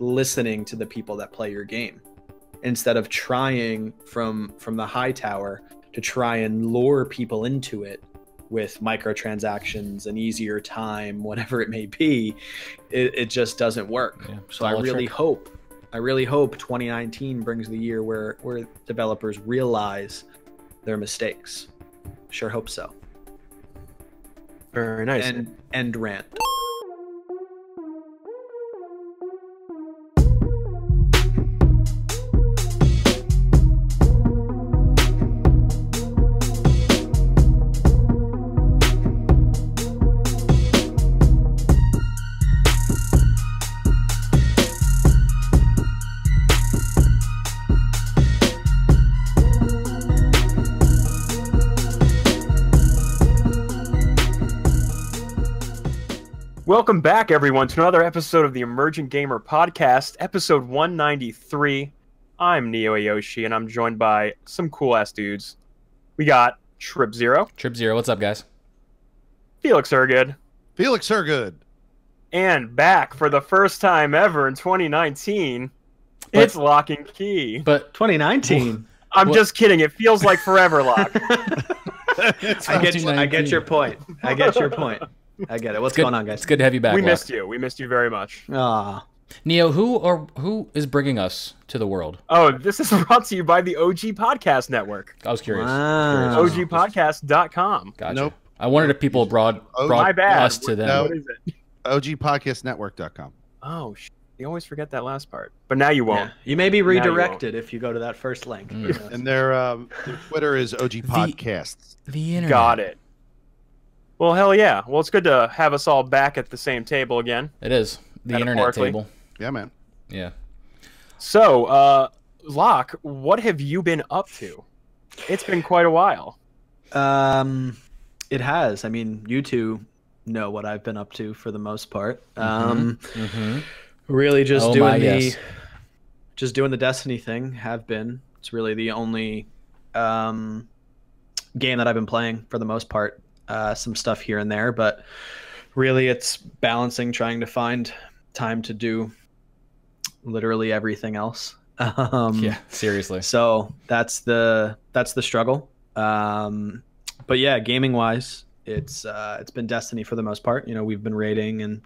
Listening to the people that play your game instead of trying from the high tower to try and lure people into it with microtransactions, an easier time, whatever it may be. It just doesn't work. Yeah, so I really hope 2019 brings the year where developers realize their mistakes. Sure hope so. Very nice. And Rant. Welcome back, everyone, to another episode of the Emergent Gamer Podcast, episode 193. I'm Neo Ayoshi, and I'm joined by some cool-ass dudes. We got Trip Zero. Trip Zero, what's up, guys? Felix Hergood. Felix Hergood. And back for the first time ever in 2019, it's Lock and Key. But 2019? I'm just kidding. It feels like forever, Lock. I get your point. I get your point. I get it. What's going on, guys? It's good to have you back. We missed you. We missed you very much. Ah, Neo, who is bringing us to the world? Oh, this is brought to you by the OG Podcast Network. I was curious. Wow. OGpodcast.com. Gotcha. Nope. I wondered if people brought my bad. us to them. No. What is it? OGPodcastNetwork.com. Oh, you always forget that last part. But now you won't. yeah. You may be redirected if you go to that first link. And their Twitter is OG Podcasts. The internet. Got it. Well, hell yeah. Well, it's good to have us all back at the same table again. It is. The internet table. Yeah, man. Yeah. So, Locke, what have you been up to? It's been quite a while. It has. I mean, you two know what I've been up to for the most part. Really just just doing the Destiny thing. Have been. It's really the only game that I've been playing for the most part. Some stuff here and there, but really it's balancing, trying to find time to do literally everything else. Yeah, seriously. So that's the struggle. But yeah, gaming wise, it's been Destiny for the most part. You know, we've been raiding and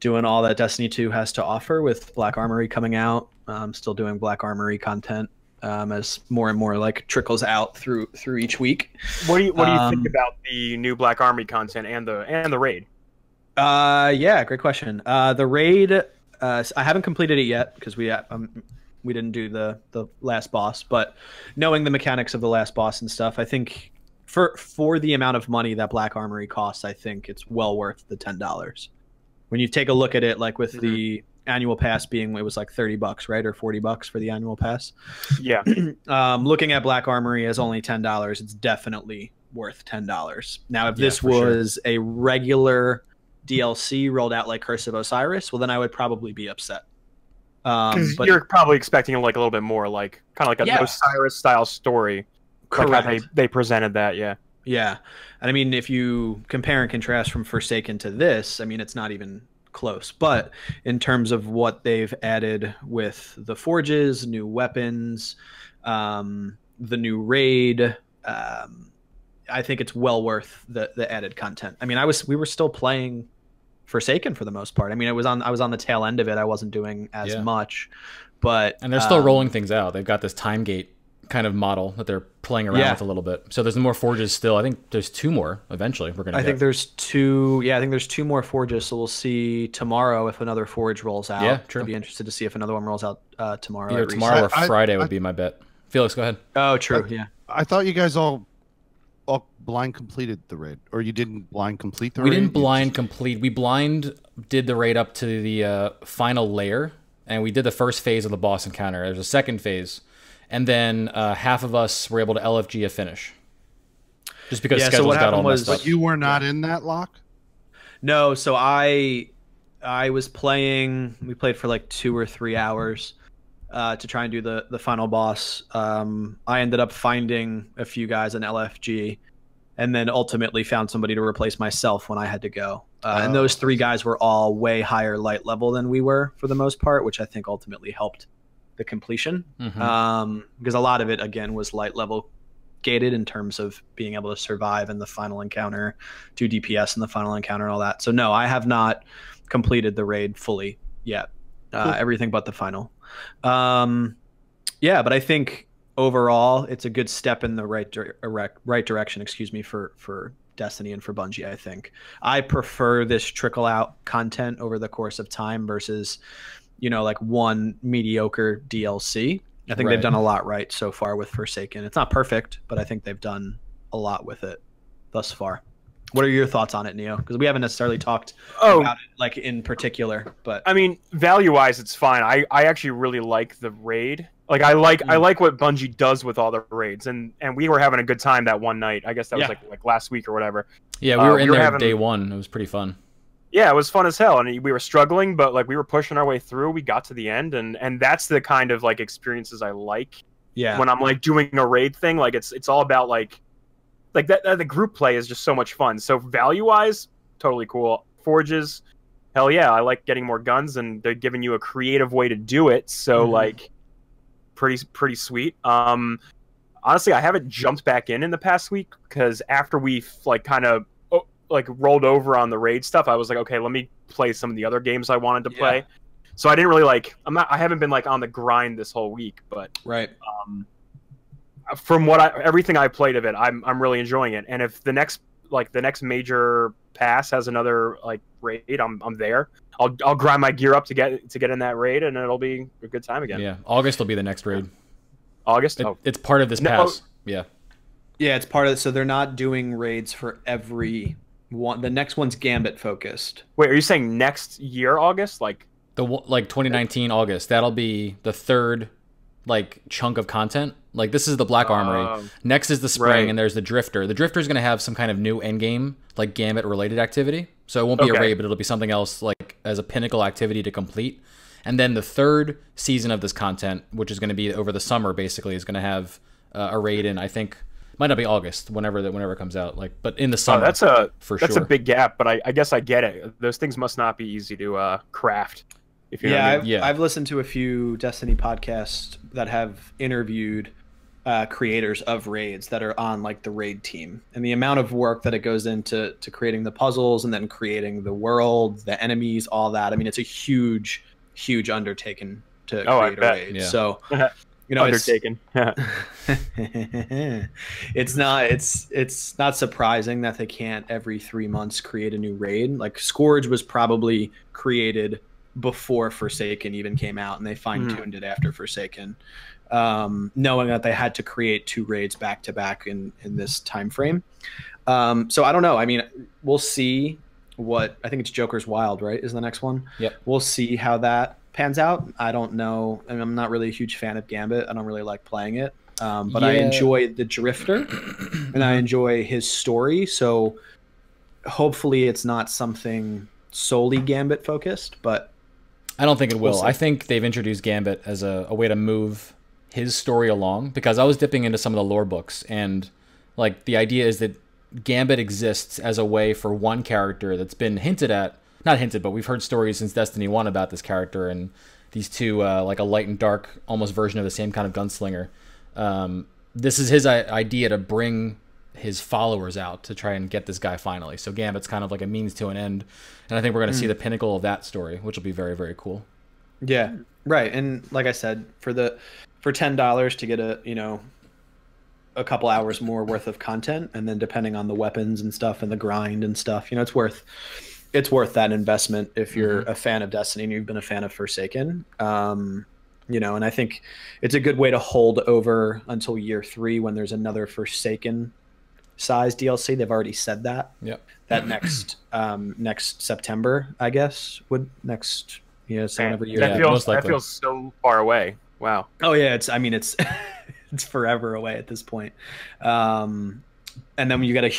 doing all that Destiny 2 has to offer with Black Armory coming out. Still doing Black Armory content as more and more like trickles out through each week. What do you think about the new Black Armory content and the raid? Yeah, great question. The raid, I haven't completed it yet because we didn't do the last boss, but knowing the mechanics of the last boss and stuff, I think for the amount of money that Black Armory costs, I think it's well worth the $10. When you take a look at it, like with the annual pass being, it was like $30, right? Or $40 for the annual pass. Yeah. Looking at Black Armory as only $10, it's definitely worth $10. Now, if this was a regular DLC rolled out like Curse of Osiris, well, then I would probably be upset. Because you're probably expecting like a little bit more, like kind of like a Osiris style story. Correct. Like how they presented that, yeah. Yeah. And I mean, if you compare and contrast from Forsaken to this, I mean, it's not even close. But in terms of what they've added with the forges, new weapons, the new raid, I think it's well worth the added content. I mean, we were still playing Forsaken for the most part. I mean, I was on the tail end of it. I wasn't doing as much, but and they're still rolling things out. They've got this time gate kind of model that they're playing around with a little bit. So there's more forges still. I think there's 2 more eventually. I think there's 2. Yeah, I think there's 2 more forges. So we'll see tomorrow if another forge rolls out. Yeah, true. I'd be interested to see if another one rolls out tomorrow. Either tomorrow or Friday would be my bet. Felix, go ahead. Oh, true. Yeah. I thought you guys all blind completed the raid, or you didn't blind complete the raid? We didn't blind complete. We blind did the raid up to the final layer, and we did the first phase of the boss encounter. There's a second phase. And then half of us were able to LFG a finish. Just because schedules got all messed up. But you were not in that lock? No, so I was playing, we played for like 2 or 3 hours to try and do the final boss. I ended up finding a few guys in LFG and then ultimately found somebody to replace myself when I had to go. And those 3 guys were all way higher light level than we were for the most part, which I think ultimately helped the completion. Because a lot of it, again, was light level gated in terms of being able to survive in the final encounter, do DPS in the final encounter and all that. So no, I have not completed the raid fully yet. Everything but the final. Yeah, but I think overall it's a good step in the right direction, excuse me, for Destiny and for Bungie. I think I prefer this trickle out content over the course of time versus, you know, like one mediocre DLC. I think they've done a lot right so far with Forsaken. It's not perfect, but I think they've done a lot with it thus far. What are your thoughts on it, Neo? Because we haven't necessarily talked about it, like, in particular. But I mean, value-wise, it's fine. I actually really like the raid. Like, I like what Bungie does with all the raids, and we were having a good time that one night. I guess that was like last week or whatever. Yeah, we were in there day one. It was pretty fun. Yeah, it was fun as hell, and we were struggling, but like we were pushing our way through. We got to the end, and that's the kind of like experiences I like. Yeah, when I'm like doing a raid thing, like it's all about like that. The group play is just so much fun. So value-wise, totally cool. Forges, hell yeah, I like getting more guns, and they're giving you a creative way to do it. So like, pretty sweet. Honestly, I haven't jumped back in the past week because after we like kind of like rolled over on the raid stuff, I was like, okay, let me play some of the other games I wanted to play. So I didn't really like. I haven't been like on the grind this whole week, but from what everything I played of it, I'm really enjoying it. And if the next major pass has another like raid, I'm there. I'll grind my gear up to get in that raid, and it'll be a good time again. Yeah, August will be the next raid. August? It's part of this pass. Yeah, it's part of it. So they're not doing raids for every one. The next one's Gambit focused. Wait, are you saying next year August? Like 2019 August? That'll be the third like chunk of content. Like this is the Black Armory. Next is the Spring, and there's the Drifter. The Drifter is going to have some kind of new end game, like Gambit related activity. So it won't be a raid, but it'll be something else, like as a pinnacle activity to complete. And then the third season of this content, which is going to be over the summer, basically, is going to have a raid in, I think, might not be August, whenever it comes out, like, but in the summer. That's a big gap, but I guess I get it. Those things must not be easy to craft. If you know what I mean. I've listened to a few Destiny podcasts that have interviewed creators of raids that are on like the raid team, and the amount of work that it goes into creating the puzzles and then creating the world, the enemies, all that. I mean, it's a huge undertaking to create a raid. Yeah. So you know, undertaken. It's not surprising that they can't every 3 months create a new raid. Like Scourge was probably created before Forsaken even came out, and they fine-tuned it after Forsaken, knowing that they had to create 2 raids back to back in this time frame. So I don't know. I mean, we'll see what I think it's Joker's Wild, right? Is the next one. Yep. We'll see how that pans out. I don't know. I mean, I'm not really a huge fan of Gambit. I don't really like playing it. But I enjoy the Drifter and I enjoy his story. So hopefully it's not something solely Gambit focused, but I don't think it will. I think they've introduced Gambit as a way to move his story along, because I was dipping into some of the lore books, and like the idea is that Gambit exists as a way for one character that's been hinted at, not hinted, but we've heard stories since Destiny 1 about this character and these two, like a light and dark almost version of the same kind of gunslinger. This is his idea to bring his followers out to try and get this guy finally. So Gambit's kind of like a means to an end, and I think we're going to see the pinnacle of that story, which will be very, very cool. Yeah, right. And like I said, for $10 to get a couple hours more worth of content, and then depending on the weapons and stuff and the grind and stuff, it's worth that investment if you're a fan of Destiny and you've been a fan of Forsaken. And I think it's a good way to hold over until year 3 when there's another Forsaken size DLC. They've already said that. Yep. That next September, I guess, so every year. That feels so far away. Wow. Oh yeah, it's it's forever away at this point. And then you got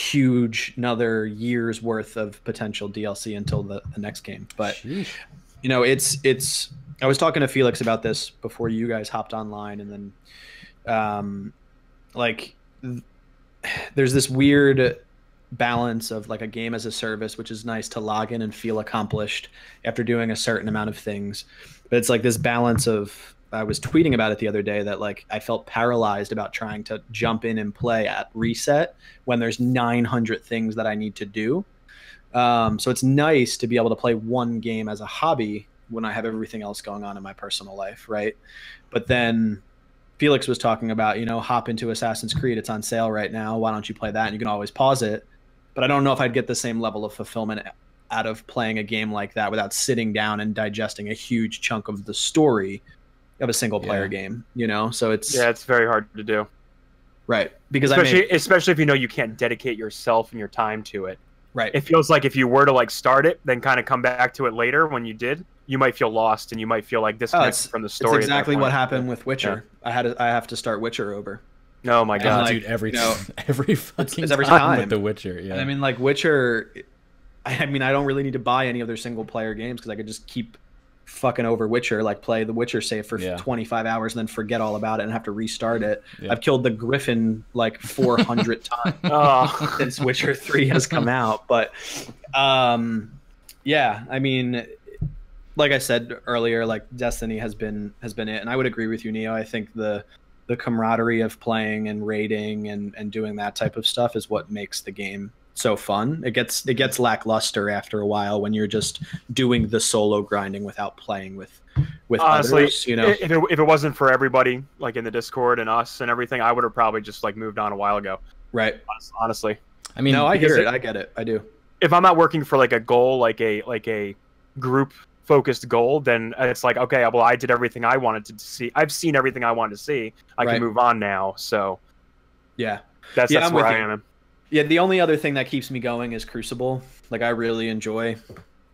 another year's worth of potential DLC until the next game. But sheesh. It's I was talking to Felix about this before you guys hopped online, and then there's this weird balance of like a game as a service, which is nice to log in and feel accomplished after doing a certain amount of things. But it's like this balance of, I was tweeting about it the other day that like I felt paralyzed about trying to jump in and play at reset when there's 900 things that I need to do. So it's nice to be able to play one game as a hobby when I have everything else going on in my personal life, right? But then Felix was talking about, you know, hop into Assassin's Creed. It's on sale right now. Why don't you play that? And you can always pause it. But I don't know if I'd get the same level of fulfillment out of playing a game like that without sitting down and digesting a huge chunk of the story of a single player game, you know? So it's very hard to do. Right. Because especially if you know you can't dedicate yourself and your time to it. Right. It feels like if you were to like start it, then kind of come back to it later when you did, you might feel lost and you might feel like disconnected from the story. It's exactly what happened with Witcher. Yeah. I have to start Witcher over. Oh my god, dude! Every fucking every time with The Witcher. Yeah. And I mean, like Witcher. I mean, I don't really need to buy any other single player games because I could just keep fucking over Witcher, like play the Witcher save for 25 hours and then forget all about it and have to restart it. Yeah. I've killed the Griffin like 400 times since Witcher 3 has come out. But yeah, I mean, like I said earlier, like Destiny has been it, and I would agree with you, Neo. I think the camaraderie of playing and raiding and doing that type of stuff is what makes the game so fun. It gets lackluster after a while when you're just doing the solo grinding without playing with honestly, others, you know. If it wasn't for everybody like in the Discord and us and everything, I would have probably just like moved on a while ago. Right. Honestly. I mean, no, I hear it. I get it. I do. If I'm not working for like a goal, like a group focused goal, then it's like, okay, well, I did everything I wanted to see. I've seen everything I wanted to see. I can move on now. So yeah, that's where I am. Yeah, the only other thing that keeps me going is Crucible. Like, I really enjoy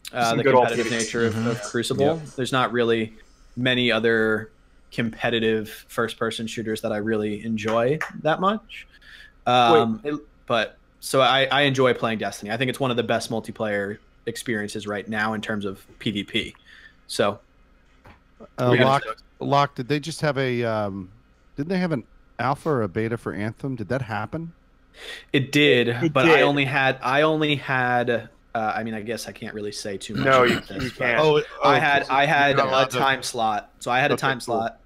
the competitive nature of Crucible. Yep. There's not really many other competitive first-person shooters that I really enjoy that much. But so I enjoy playing Destiny. I think it's one of the best multiplayer experiences right now in terms of PvP. So, Locke, did they just have a? Didn't they have an alpha or a beta for Anthem? Did that happen? It did, but I only had. I mean, I guess I can't really say too much. No, you can't. I had a time slot. So I had a time slot.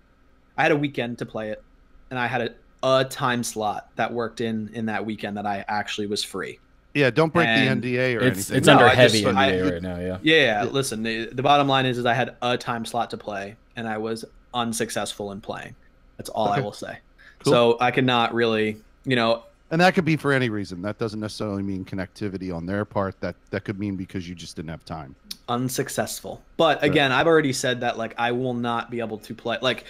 I had a weekend to play it, and I had a time slot that worked in that weekend that I actually was free. Yeah, don't break the NDA or anything. It's under heavy NDA right now. Yeah. Listen, the bottom line is I had a time slot to play, and I was unsuccessful in playing. That's all I will say. Cool. So I cannot really, you know. And that could be for any reason. That doesn't necessarily mean connectivity on their part. That could mean because you just didn't have time. Unsuccessful. But again, I've already said that like I will not be able to play like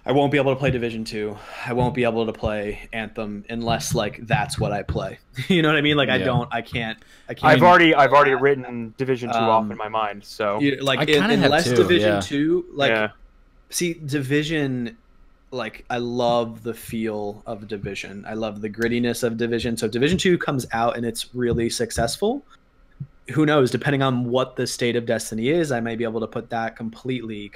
I won't be able to play Division 2. I won't be able to play Anthem unless like that's what I play. You know what I mean? Like I can't. I've already written Division 2 off in my mind. So like unless Division 2 like see Division. Like I love the feel of Division. I love the grittiness of Division. So if Division 2 comes out and it's really successful, who knows? Depending on what the state of Destiny is, I may be able to put that completely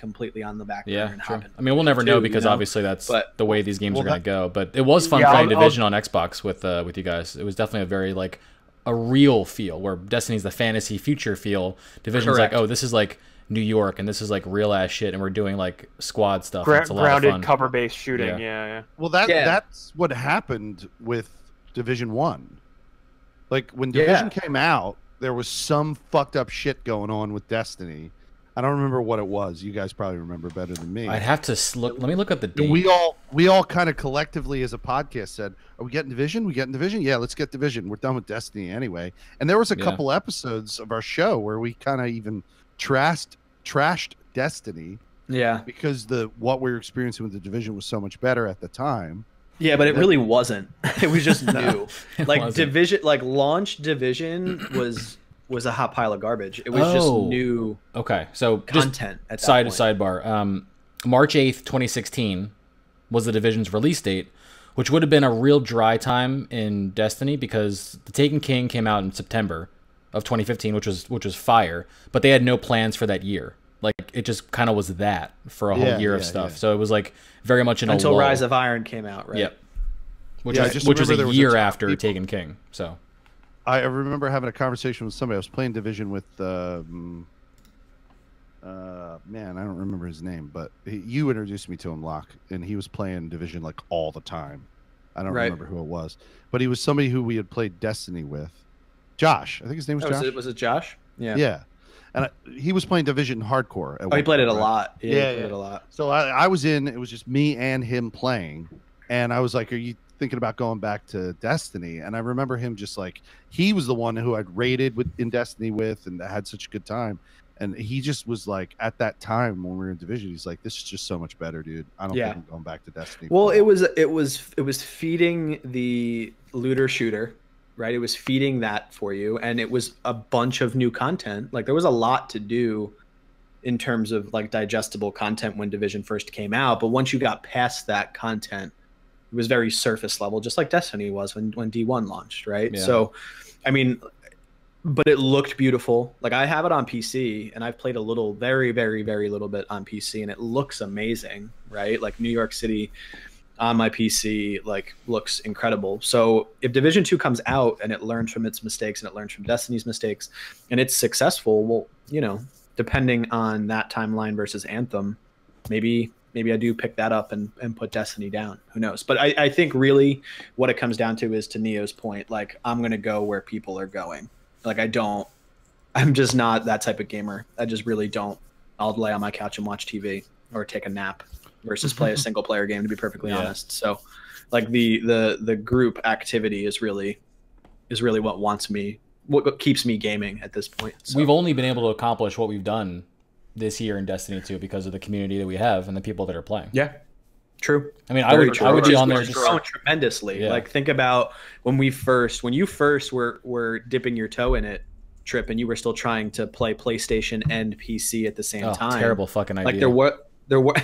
on the back burner. Yeah, sure. I mean, we'll never know because obviously that's the way these games are going to go. But it was fun playing Division on Xbox with you guys. It was definitely a very like a real feel where Destiny's the fantasy future feel. Division's like, oh, this is like New York, and this is like real ass shit, and we're doing like squad stuff. It's a lot of fun. Cover-based shooting. Yeah. Well, that's what happened with Division 1. Like when Division came out, there was some fucked up shit going on with Destiny. I don't remember what it was. You guys probably remember better than me. I'd have to look. Let me look at the date. We all kind of collectively as a podcast said, "Are we getting Division? We getting Division? Yeah, let's get Division. We're done with Destiny anyway." And there was a couple episodes of our show where we kind of even trashed Destiny. Yeah. Because what we were experiencing with the Division was so much better at the time. Yeah, but it really wasn't. It was just new. Like wasn't. Division, like launch Division was a hot pile of garbage. It was just new. Okay, so content. At that point. Sidebar. March 8th, 2016 was the Division's release date, which would have been a real dry time in Destiny because The Taken King came out in September of 2015, which was fire, but they had no plans for that year. Like it just kind of was that for a whole year of stuff. Yeah. So it was like very much in until a lull. Rise of Iron came out, right? Yep. Which was a year after Taken King. So I remember having a conversation with somebody. I was playing Division with man, I don't remember his name, but you introduced me to him, Locke, and he was playing Division like all the time. I don't remember who it was, but he was somebody who we had played Destiny with. Josh, I think his name was Josh. Was it Josh? Yeah. Yeah. And he was playing Division hardcore. He played it a lot. Yeah, he played it a lot. So I was in. It was just me and him playing, and I was like, "Are you thinking about going back to Destiny?" And I remember him just like he was the one who I'd raided in Destiny with, and had such a good time. And he just was like, at that time when we were in Division, he's like, "This is just so much better, dude. I don't think I'm going back to Destiny." Well, it was feeding the looter shooter. Right, it was feeding that for you, and it was a bunch of new content. Like there was a lot to do in terms of like digestible content when Division first came out, but once you got past that content, it was very surface level, just like Destiny was when D1 launched, right? Yeah. So, I mean, but it looked beautiful. Like I have it on PC, and I've played a little, very, very, very little bit on PC, and it looks amazing, right? Like New York City on my PC like looks incredible. So if Division 2 comes out and it learns from its mistakes and it learns from Destiny's mistakes and it's successful, well, you know, depending on that timeline versus Anthem, maybe I do pick that up and put Destiny down. Who knows? But I think really what it comes down to is, to Neo's point, like I'm going to go where people are going. Like I'm just not that type of gamer. I just really don't. I'll lay on my couch and watch TV or take a nap versus play a single player game, to be perfectly honest. So like the group activity is really what keeps me gaming at this point. So. We've only been able to accomplish what we've done this year in Destiny 2 because of the community that we have and the people that are playing. Yeah. True. I mean, I would be on there just growing tremendously. Yeah. Like think about when you first were dipping your toe in it, Trip, and you were still trying to play PlayStation and PC at the same time. Terrible fucking idea. Like there were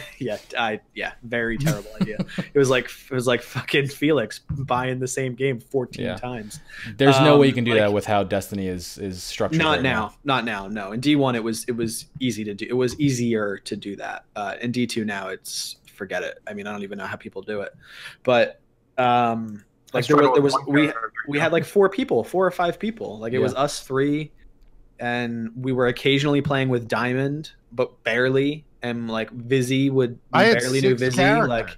very terrible idea. It was like fucking Felix buying the same game 14 times. There's no way you can do that with how Destiny is structured. Not now. No. In D1 it was easy to do. It was easier to do that. In D2 now it's forget it. I mean, I don't even know how people do it. But like we had like 4 or 5 people. Like it was us 3, and we were occasionally playing with Diamond, but barely. And like Vizzy barely knew Vizzy. Characters. Like,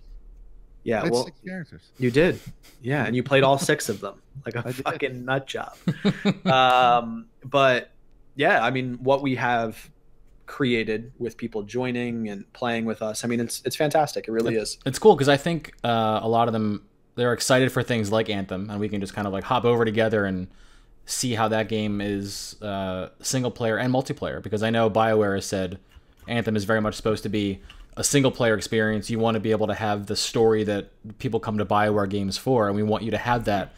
yeah, well, 6 characters. You did, yeah, and you played all 6 of them like a fucking nut job. But yeah, I mean, what we have created with people joining and playing with us, I mean, it's fantastic. It really is. It's cool because I think a lot of them, they're excited for things like Anthem, and we can just kind of like hop over together and see how that game is single player and multiplayer. Because I know BioWare has said Anthem is very much supposed to be a single player experience. You want to be able to have the story that people come to BioWare games for, and we want you to have that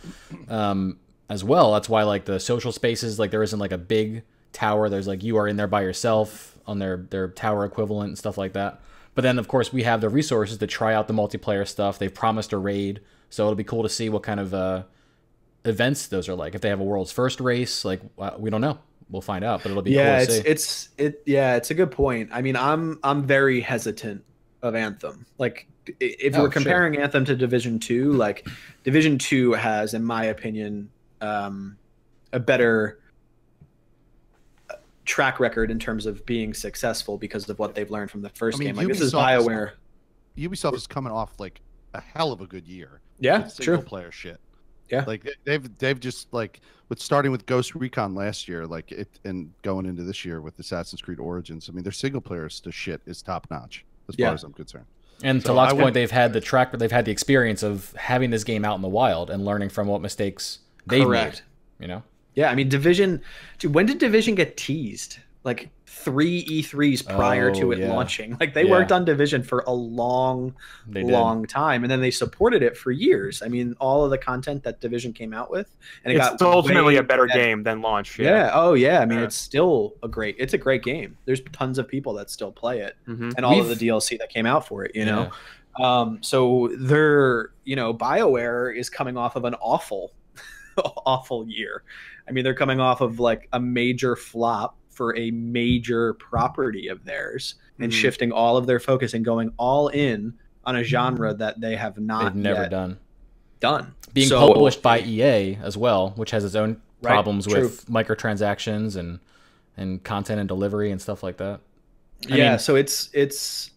as well. That's why like the social spaces, like there isn't like a big tower. There's like you are in there by yourself on their tower equivalent and stuff like that. But then of course we have the resources to try out the multiplayer stuff. They've promised a raid, so it'll be cool to see what kind of events those are like. If they have a world's first race, like we don't know. We'll find out, but it'll be cool to see. It's a good point. I mean, I'm very hesitant of Anthem. Like if we're comparing Anthem to Division 2, like Division 2 has, in my opinion, a better track record in terms of being successful because of what they've learned from the first game. Like this is BioWare. Ubisoft is coming off like a hell of a good year. Yeah, single player shit. Yeah, like they've just like starting with Ghost Recon last year, like it, and going into this year with Assassin's Creed Origins. I mean, their single player shit is top notch as far as I'm concerned. And to Locke's point, they've had the experience of having this game out in the wild and learning from what mistakes they made. You know? Yeah, I mean, Division. Dude, when did Division get teased? Like 3 E3s prior to it launching. Like they worked on Division for a long time, and then they supported it for years. I mean, all of the content that Division came out with, and it's ultimately a better game than launch. Yeah. Oh yeah. I mean, it's still a great game. There's tons of people that still play it, and all of the DLC that came out for it. You know, so they're BioWare is coming off of an awful year. I mean, they're coming off of like a major flop for a major property of theirs and shifting all of their focus and going all in on a genre that they've never done. Being published by EA as well, which has its own problems with microtransactions and content and delivery and stuff like that. I mean, so it's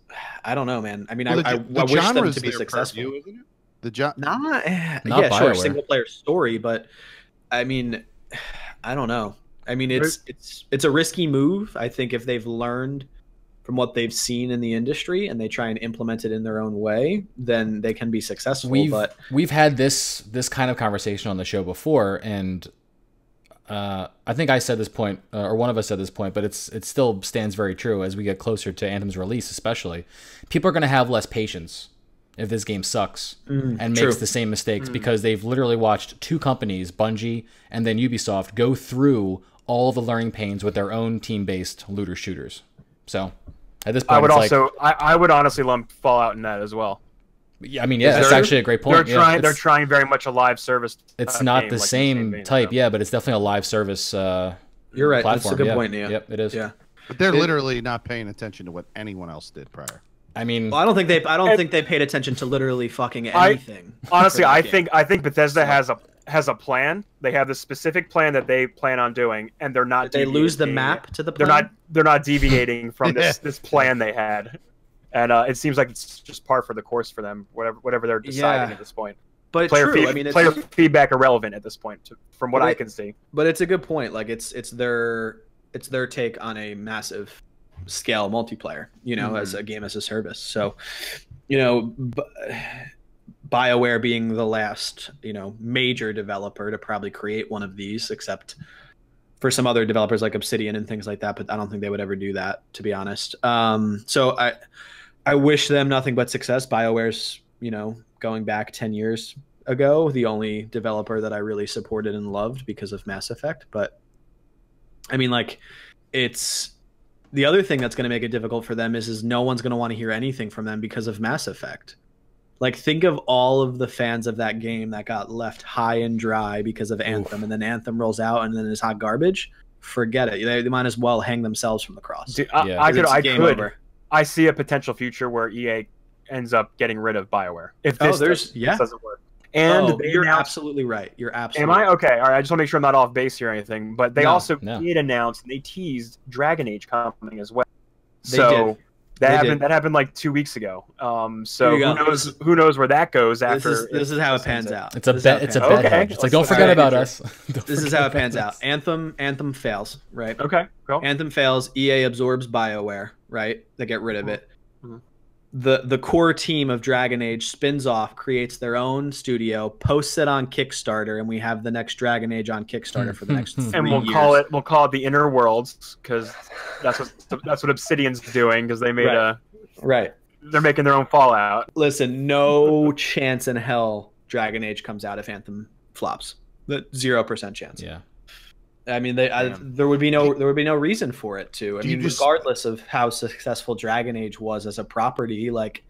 I don't know, man. I mean, I wish them to be successful. Purview, isn't it? Not yeah, BioWare. sure, single player story, but I mean, I don't know. I mean, it's a risky move. I think if they've learned from what they've seen in the industry and they try and implement it in their own way, then they can be successful. We've had this kind of conversation on the show before, and I think I said this point, or one of us said this point, but it still stands very true as we get closer to Anthem's release, especially. People are going to have less patience if this game sucks and makes the same mistakes because they've literally watched two companies, Bungie and then Ubisoft, go through all the learning pains with their own team-based looter shooters. So at this point, I would honestly lump Fallout in that as well. Yeah, I mean, yeah, that's actually a great point. They're trying very much a live service. It's not the same type, yeah, but it's definitely a live service. You're right. Platform. That's a good point, Neo. Yep, it is. Yeah, but they're literally not paying attention to what anyone else did prior. I mean, well, I don't think they paid attention to literally fucking anything. Honestly, I think Bethesda has a plan. They have this specific plan that they plan on doing, and they're not. Did they lose the map to the plan? They're not deviating from this plan they had. And it seems like it's just par for the course for them, whatever they're deciding at this point. But player feedback irrelevant at this point, from what I can see. But it's a good point. Like it's their take on a massive scale multiplayer, as a game as a service. So, BioWare being the last, major developer to probably create one of these, except for some other developers like Obsidian and things like that, but I don't think they would ever do that, to be honest. So I wish them nothing but success. BioWare's, going back 10 years ago, the only developer that I really supported and loved because of Mass Effect. But I mean, like, it's the other thing that's going to make it difficult for them is no one's going to want to hear anything from them because of Mass Effect. Like, think of all of the fans of that game that got left high and dry because of Anthem, and then Anthem rolls out and then it's hot garbage. Forget it. They might as well hang themselves from the cross. Dude, I see a potential future where EA ends up getting rid of BioWare if this doesn't work. And you're absolutely right. You're absolutely. Am I okay? All right. I just want to make sure I'm not off base here or anything. But they did announce and they teased Dragon Age coming as well. That happened like 2 weeks ago. So who knows where that goes after. This is how it pans out. It's a bet. It's a bet. Okay. It's like, don't forget about us. This is how it pans out. Anthem fails, right? Okay. Cool. Anthem fails. EA absorbs BioWare, right? They get rid of it. The core team of Dragon Age spins off, creates their own studio, posts it on Kickstarter, and we have the next Dragon Age on Kickstarter for the next 3 years. And we'll call it the Inner Worlds because that's what Obsidian's doing because they made they're making their own Fallout. Listen, no chance in hell Dragon Age comes out if Anthem flops. 0% chance. Yeah. I mean, there would be no reason for it to. I mean, regardless of how successful Dragon Age was as a property, like,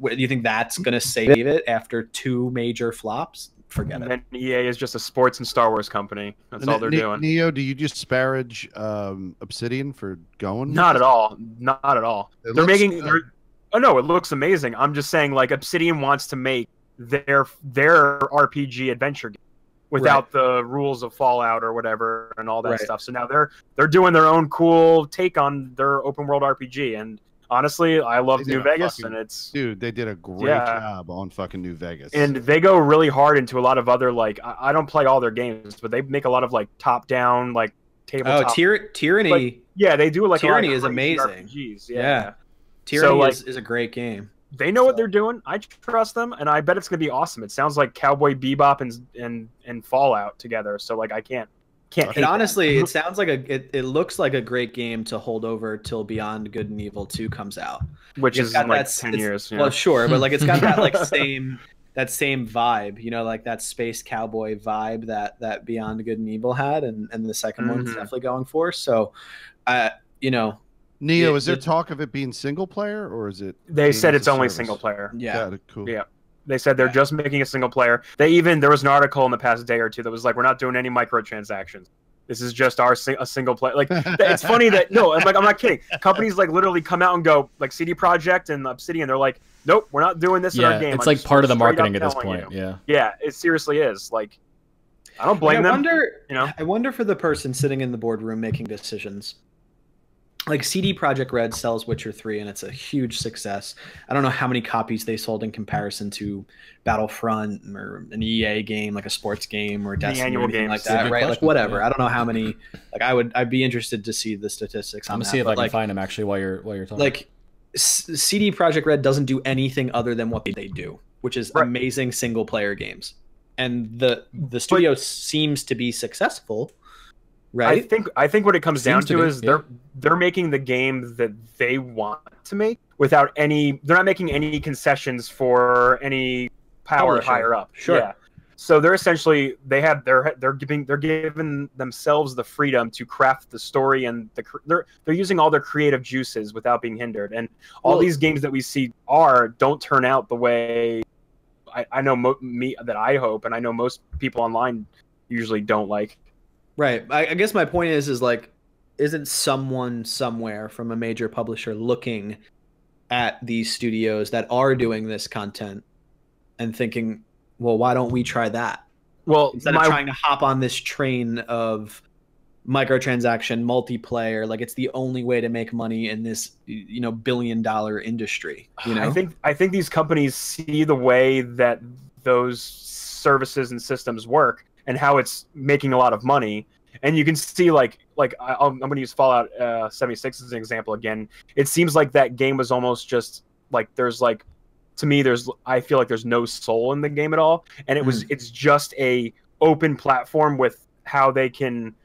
do you think that's going to save it after 2 major flops? Forget it. And EA is just a sports and Star Wars company. That's all they're doing. Neo, do you disparage Obsidian for going? Not at all. Not at all. Oh no, it looks amazing. I'm just saying, like, Obsidian wants to make their RPG adventure game without the rules of Fallout or whatever and all that stuff. So now they're doing their own cool take on their open world RPG. And honestly, I love New Vegas, and they did a great job on fucking New Vegas. And they go really hard into a lot of other, like, I don't play all their games, but they make a lot of like top down, like, tabletop. Tyranny. Like, yeah, they do like Tyranny a lot is of amazing. RPGs. Yeah. Tyranny is a great game. They know what they're doing. I trust them, and I bet it's gonna be awesome. It sounds like Cowboy Bebop and Fallout together. So, like, I can't. And honestly, it sounds like it looks like a great game to hold over till Beyond Good and Evil 2 comes out, which is in like 10 years. Well, sure, but like it's got that like same vibe, like that space cowboy vibe that Beyond Good and Evil had, and the second one's definitely going for. So, Neo, is there talk of it being single player, or is it? They said it's only single player. Yeah, cool. Yeah, they said they're just making a single player. There was an article in the past day or two that was like, we're not doing any microtransactions. This is just a single player. Like, it's funny that I'm not kidding. Companies like literally come out and go, like CD Projekt and Obsidian. They're like, nope, we're not doing this in our game. It's like part of the marketing at this point. Yeah, it seriously is. Like, I don't blame them. I wonder for the person sitting in the boardroom making decisions. Like CD Projekt Red sells Witcher 3 and it's a huge success. I don't know how many copies they sold in comparison to Battlefront or an EA game, like a sports game or Destiny or anything like that, right? Like whatever. Yeah. I don't know how many. Like I'd be interested to see the statistics on that. I'm gonna see if I can find them actually while you're talking. Like CD Projekt Red doesn't do anything other than what they do, which is amazing single player games. And the studio seems to be successful. Right. I think what it comes down to is they're making the game that they want to make without any. They're not making any concessions for any power higher up. Sure. Yeah. So they're essentially they're giving themselves the freedom to craft the story, and they're using all their creative juices without being hindered. And all these games that we see don't turn out the way I know that I hope, and I know most people online usually don't like. Right. I guess my point is like, isn't someone somewhere from a major publisher looking at these studios that are doing this content and thinking, well, why don't we try that? Well, instead of trying to hop on this train of microtransaction multiplayer, like it's the only way to make money in this, billion-dollar industry. I think these companies see the way that those services and systems work and how it's making a lot of money. And you can see I'm going to use Fallout 76 as an example again. It seems like that game was almost just like I feel like there's no soul in the game at all. And it's just a open platform with how they can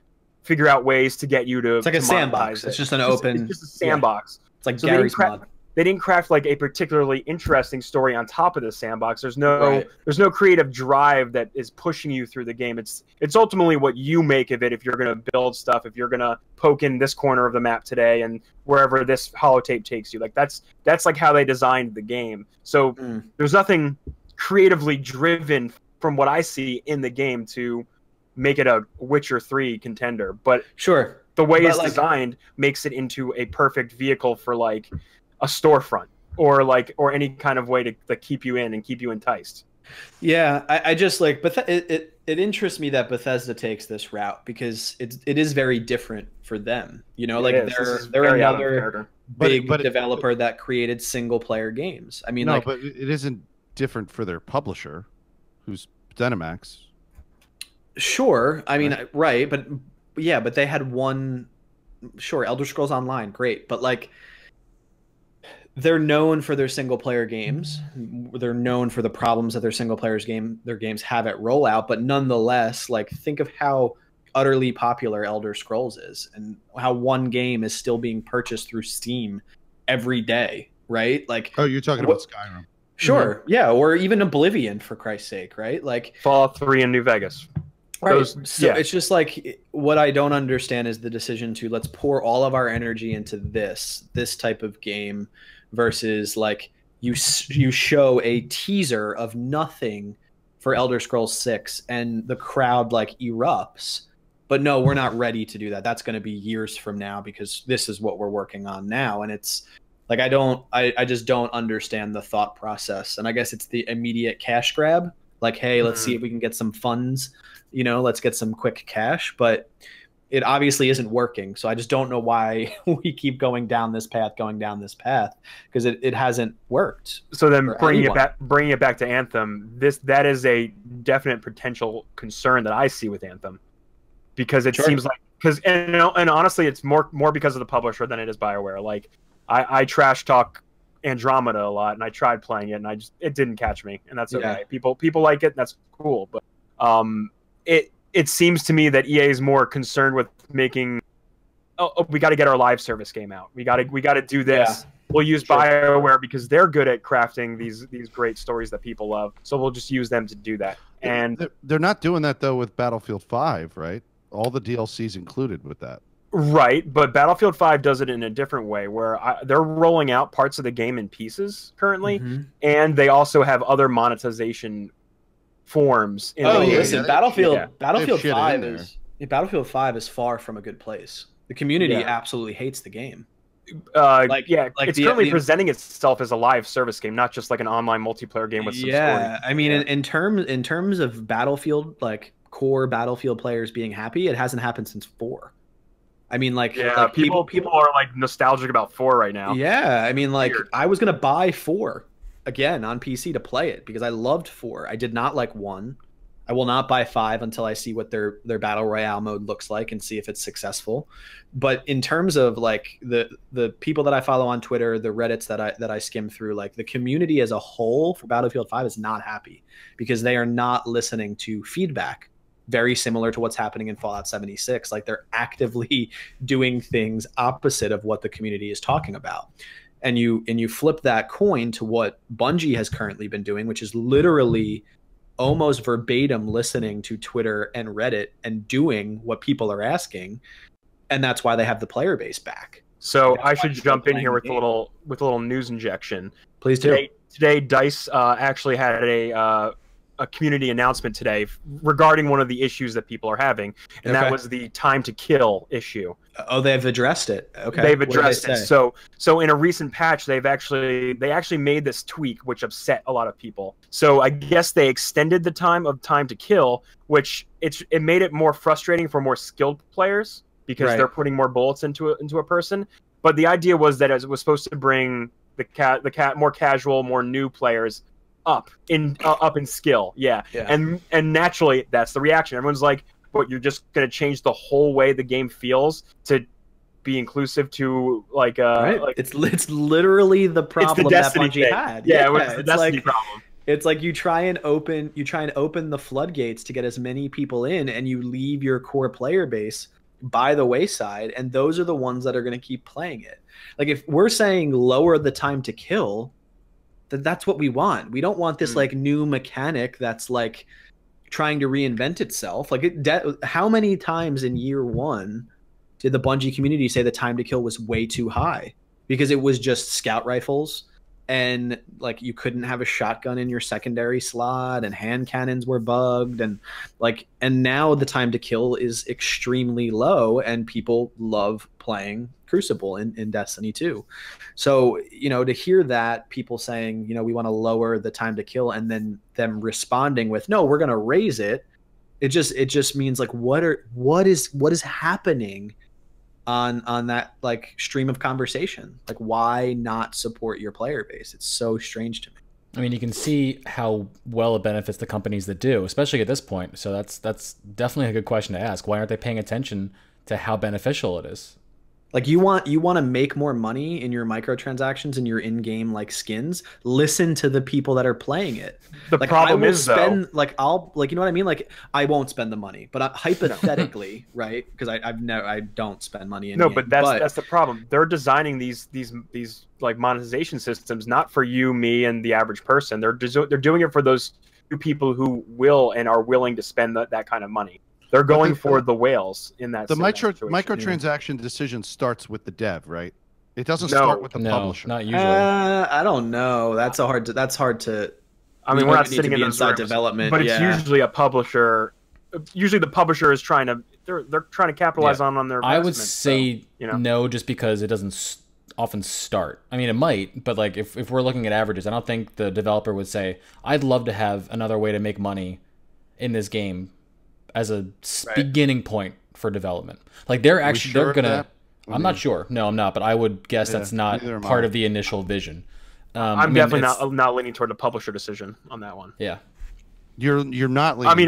figure out ways to get you to. It's like a sandbox. It's just an open. It's just a sandbox. Yeah. It's like Gary's mod. They didn't craft like a particularly interesting story on top of the sandbox. There's no creative drive that is pushing you through the game. It's ultimately what you make of it. If you're going to build stuff, if you're going to poke in this corner of the map today and wherever this holotape takes you, like that's like how they designed the game. So there's nothing creatively driven from what I see in the game to make it a Witcher 3 contender. But sure, the way it's designed makes it into a perfect vehicle for like a storefront or any kind of way to keep you in and keep you enticed. Yeah, I just like, but it interests me that Bethesda takes this route because it is very different for them. Like they're another big developer that created single player games. I mean, but it isn't different for their publisher, who's ZeniMax. Sure, I mean, right, but they had one. Sure, Elder Scrolls Online, great, but like. They're known for their single player games. They're known for the problems that their games have at rollout, but nonetheless, like think of how utterly popular Elder Scrolls is and how one game is still being purchased through Steam every day, right? Like you're talking about Skyrim. Sure. Yeah, or even Oblivion for Christ's sake, right? Like Fallout 3 in New Vegas. Right. It's just like what I don't understand is the decision to let's pour all of our energy into this type of game versus like you show a teaser of nothing for Elder Scrolls 6 and the crowd like erupts. But no, we're not ready to do that. That's going to be years from now because this is what we're working on now. And it's like I just don't understand the thought process. And I guess it's the immediate cash grab. Like, hey, let's see if we can get some funds, let's get some quick cash. But it obviously isn't working. So I just don't know why we keep going down this path, because it hasn't worked. So then bringing it back to Anthem, that is a definite potential concern that I see with Anthem, because it seems like and honestly, it's more because of the publisher than it is BioWare. Like I trash talk Andromeda a lot, and I tried playing it, and it didn't catch me, and that's okay. Yeah. People like it, and that's cool, but it seems to me that EA is more concerned with making. Oh, we got to get our live service game out. We got to do this. Yeah. We'll use BioWare because they're good at crafting these great stories that people love. So we'll just use them to do that. And they're not doing that though with Battlefield 5, right? All the DLCs included with that. Right, but Battlefield 5 does it in a different way, where they're rolling out parts of the game in pieces currently, and they also have other monetization forms. Listen, Battlefield 5 is far from a good place. The community absolutely hates the game. It's currently presenting itself as a live service game, not just like an online multiplayer game with some story. I mean, in terms of Battlefield, like core Battlefield players being happy. It hasn't happened since 4. I mean, like, Yeah, people are like nostalgic about 4 right now. Yeah, I mean, like, Weird. I was gonna buy 4 again on PC to play it because I loved 4. I did not like 1. I will not buy 5 until I see what their battle royale mode looks like and see if it's successful. But in terms of like the people that I follow on Twitter, the Reddits that I skim through, like the community as a whole for Battlefield 5 is not happy because they are not listening to feedback. Very similar to what's happening in Fallout 76. Like they're actively doing things opposite of what the community is talking about. And you flip that coin to what Bungie has currently been doing, which is literally almost verbatim listening to Twitter and Reddit and doing what people are asking, and that's why they have the player base back. So I should jump in here with a little news injection. Please do. Today DICE actually had a community announcement today regarding one of the issues that people are having, and that was the time to kill issue. Oh, they've addressed it. Okay, they've addressed it. So in a recent patch, they actually made this tweak, which upset a lot of people. So I guess they extended the time to kill, which it made it more frustrating for more skilled players because they're putting more bullets into a person. But the idea was that it was supposed to bring the more casual, more new players up in skill. Yeah. And naturally that's the reaction. Everyone's like, but you're just going to change the whole way the game feels to be inclusive to like it's literally the problem that Bungie had. Yeah, it was the Destiny problem. It's like you try and open the floodgates to get as many people in, and you leave your core player base by the wayside, and those are the ones that are going to keep playing it. Like if we're saying lower the time to kill, that's what we want. We don't want this like new mechanic that's like trying to reinvent itself. Like how many times in year 1 did the Bungie community say the time to kill was way too high because it was just scout rifles and like you couldn't have a shotgun in your secondary slot and hand cannons were bugged and now the time to kill is extremely low and people love playing Crucible in Destiny 2. So, to hear that people saying, we want to lower the time to kill and then them responding with, no, we're going to raise it. It just means like, what is happening on that like stream of conversation? Like, why not support your player base? It's so strange to me. I mean, you can see how well it benefits the companies that do, especially at this point. So that's definitely a good question to ask. Why aren't they paying attention to how beneficial it is? Like you want to make more money in your microtransactions and your in-game like skins. Listen to the people that are playing it. The problem is though, I'll you know what I mean? Like I won't spend the money, but hypothetically, right? Because I don't spend money in. No, but that's the problem. They're designing these like monetization systems not for you, me, and the average person. They're doing it for those few people who will and are willing to spend that kind of money. They're going for the whales in that. The microtransaction decision starts with the dev, right? It doesn't start with the publisher. Not usually. I don't know. That's hard to. I mean, we're not sitting in inside development, but it's usually a publisher. Usually, the publisher is trying to. They're trying to capitalize on their. I would say no, just because it doesn't often start. I mean, it might, but like if we're looking at averages, I don't think the developer would say, "I'd love to have another way to make money in this game." As a beginning point for development. Like they're gonna I'm not sure. No, I'm not, but I would guess that's not part of the initial vision. I'm definitely not leaning toward a publisher decision on that one. Yeah. You're not leaning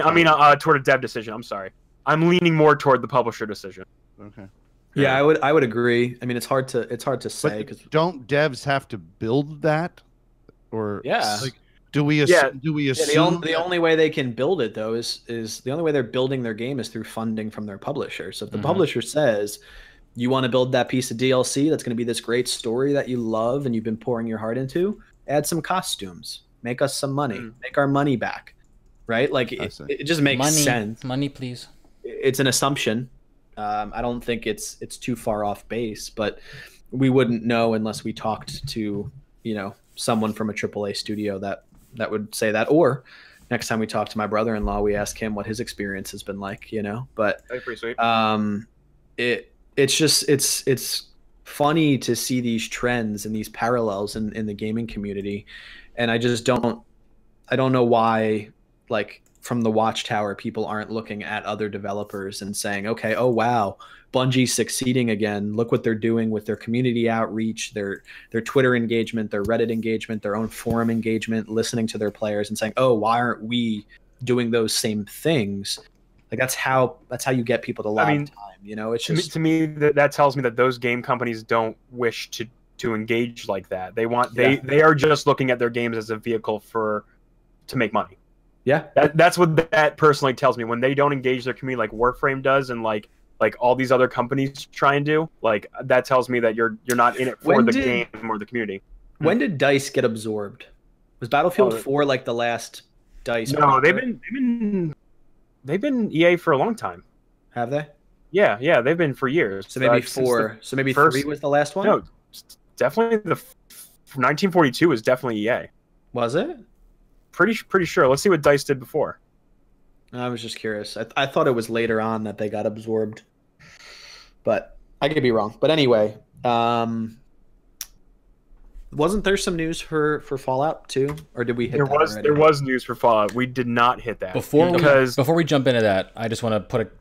toward a dev decision. I'm sorry. I'm leaning more toward the publisher decision. Okay. Yeah, I would agree. I mean, it's hard to say because don't devs have to build that or like do we assume the only way they can build it though is the only way they're building their game is through funding from their publisher. So if the publisher says you want to build that piece of DLC that's going to be this great story that you love and you've been pouring your heart into, add some costumes, make us some money, make our money back, right? Like it just makes sense. Money, please. It's an assumption. I don't think it's too far off base, but we wouldn't know unless we talked to someone from a AAA studio that would say that, or next time we talk to my brother-in-law, we ask him what his experience has been like, but that's pretty sweet. It's funny to see these trends and these parallels in the gaming community. And I don't know why, like from the watchtower, people aren't looking at other developers and saying, okay, oh wow, Bungie's succeeding again. Look what they're doing with their community outreach, their Twitter engagement, their Reddit engagement, their own forum engagement, listening to their players and saying, oh, why aren't we doing those same things? Like that's how you get people to live time. You know, it's to me that tells me that those game companies don't wish to engage like that. They are just looking at their games as a vehicle to make money. Yeah, that's what that personally tells me. When they don't engage their community like Warframe does, and like all these other companies try and do, like that tells me that you're not in it for the game or the community. When did DICE get absorbed? Was Battlefield 4 like the last DICE? No, they've been EA for a long time. Have they? Yeah, they've been for years. So maybe 4. So maybe 3 was the last one. No, definitely 1942 was definitely EA. Was it? Pretty sure. Let's see what DICE did before. I was just curious. I thought it was later on that they got absorbed, but I could be wrong. But anyway, wasn't there some news for Fallout 2, or did we hit that already? There was news for Fallout. We did not hit that. Before we jump into that, I just want to put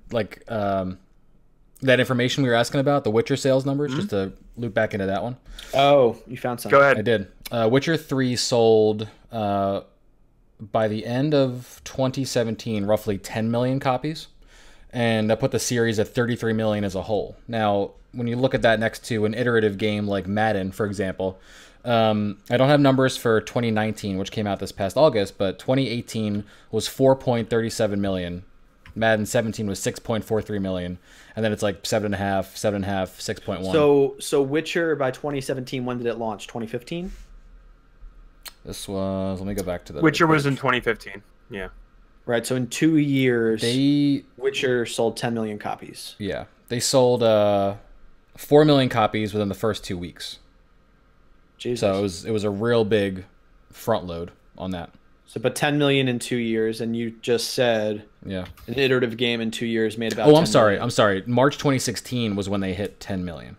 that information we were asking about, the Witcher sales numbers, just to loop back into that one. Oh, you found something. Go ahead. I did. Witcher 3 sold by the end of 2017 roughly 10 million copies, and that put the series at 33 million as a whole. Now, when you look at that next to an iterative game like Madden, for example, I don't have numbers for 2019, which came out this past August, but 2018 was 4.37 million. Madden 17 was 6.43 million, and then it's like 7.5, 6.1. So Witcher by 2017, when did it launch? 2015. This was, let me go back to the Witcher was in 2015. Yeah. Right. So in 2 years, Witcher sold 10 million copies. Yeah, they sold 4 million copies within the first 2 weeks. Jesus. So it was a real big front load on that. So, but 10 million in 2 years, and you just said an iterative game in 2 years made about. Oh, I'm sorry. March 2016 was when they hit 10 million.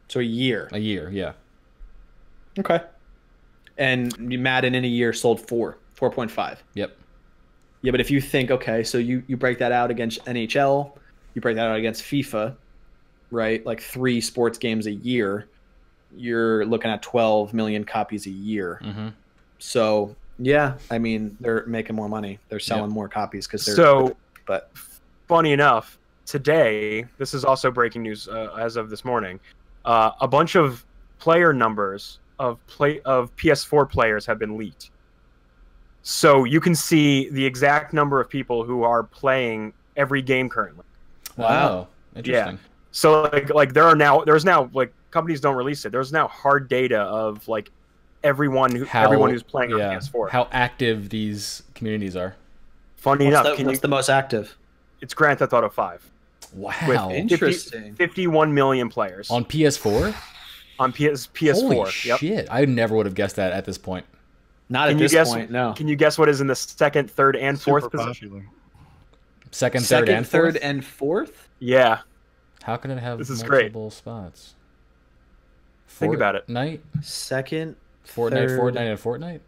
So a year. A year, yeah. Okay. And Madden in a year sold 4.5. Yep. Yeah, but if you think, okay, so you break that out against NHL, you break that out against FIFA, right? Like 3 sports games a year, you're looking at 12 million copies a year. Mm-hmm. So yeah, I mean, they're making more money. They're selling more copies because they're. So, but funny enough, today, this is also breaking news as of this morning. A bunch of player numbers of PS4 players have been leaked. So you can see the exact number of people who are playing every game currently. Wow, interesting. Yeah. So there's now companies don't release it. There's now hard data of like everyone who's playing on PS4. How active these communities are. Funny enough, what's the most active? It's Grand Theft Auto 5. Wow, interesting. 51 million players on PS4. On PS4. Holy shit! I never would have guessed that at this point. Not at this point, no. Can you guess what is in the second, third, and fourth position? Second, third, and fourth? Yeah. How can it have multiple spots? Think about it. Fortnite? Second, Fortnite, and Fortnite?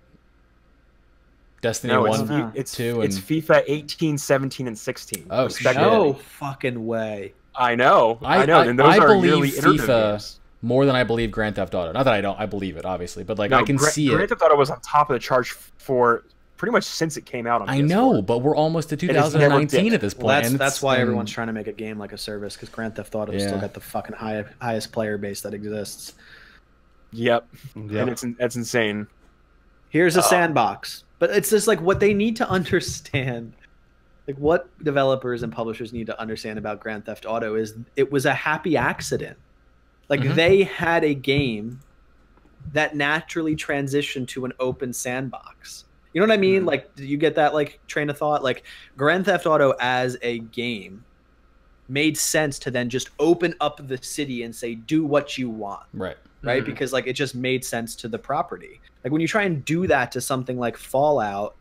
Destiny 1, it's 2, it's FIFA 18, 17, and 16. Oh, no fucking way. I know. And those are really iterative games. More than I believe Grand Theft Auto. Not that I believe it, obviously, but like I can see it. Grand Theft Auto was on top of the charge for pretty much since it came out on PS4. I know, but we're almost to 2019 at this point. Well, that's why everyone's trying to make a game like a service, because Grand Theft Auto still got the fucking highest player base that exists. Yep. And that's insane. Here's a sandbox. But it's just like what they need to understand. Like what developers and publishers need to understand about Grand Theft Auto is it was a happy accident. Like they had a game that naturally transitioned to an open sandbox. You know what I mean? Like, do you get that like train of thought? Like Grand Theft Auto as a game made sense to then just open up the city and say, do what you want. Right. Right. Because like it just made sense to the property. Like when you try and do that to something like Fallout,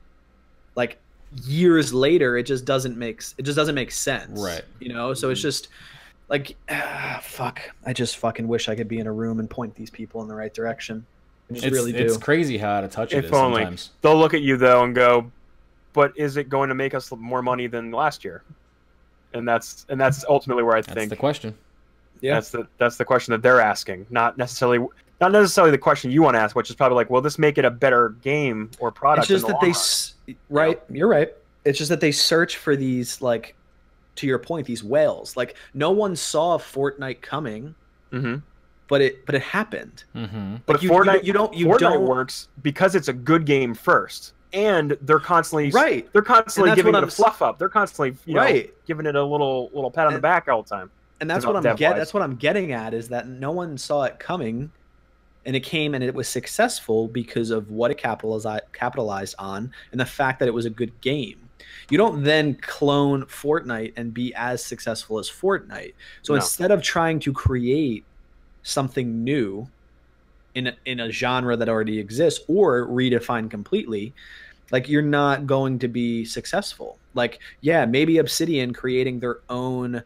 like years later, it just doesn't make sense. Right. You know, so it's just like, fuck. I just fucking wish I could be in a room and point these people in the right direction. I just really do. It's crazy how out of touch it is only. Sometimes. They'll look at you though and go, but is it going to make us more money than last year? And that's ultimately where I think that's the question. Yeah, that's the question that they're asking, not necessarily the question you want to ask, which is probably like, will this make it a better game or product? it's just in the that long run? right. You're right. It's just that they search for these, like, to your point, these whales. Like, no one saw Fortnite coming, Mm-hmm. but it happened. Mm-hmm. But Like, Fortnite works because it's a good game first, and they're constantly right. They're constantly And that's giving what it a fluff up. They're constantly right. giving it a little pat on the back all the time. And that's what I'm getting at, is that no one saw it coming, and it came and it was successful because of what it capitalized on, and the fact that it was a good game. You don't then clone Fortnite and be as successful as Fortnite. So instead of trying to create something new in a genre that already exists or redefine completely, like, you're not going to be successful. Like, yeah, maybe Obsidian creating their own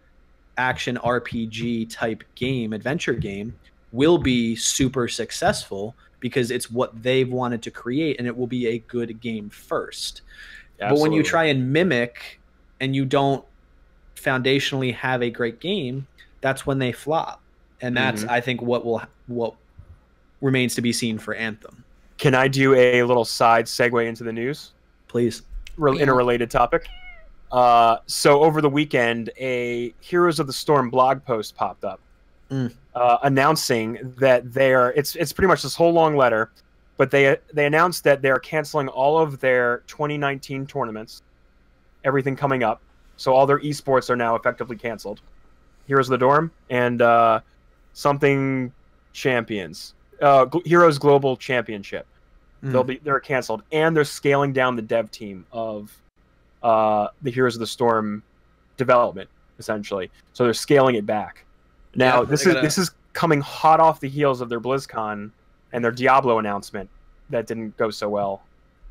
action RPG type game, adventure game, will be super successful because it's what they've wanted to create, and it will be a good game first. Absolutely. But when you try and mimic and you don't foundationally have a great game, that's when they flop. And that's, I think, what remains to be seen for Anthem. Can I do a little side segue into the news? Please. In a related topic. So over the weekend, a Heroes of the Storm blog post popped up announcing that it's pretty much this whole long letter, but they announced that they're canceling all of their 2019 tournaments, everything coming up. So all their esports are now effectively canceled. Heroes of the Dorm and something champions, Heroes Global Championship. They're canceled, and they're scaling down the dev team of the Heroes of the Storm development, essentially. So they're scaling it back. Now, this is coming hot off the heels of their BlizzCon and their Diablo announcement that didn't go so well,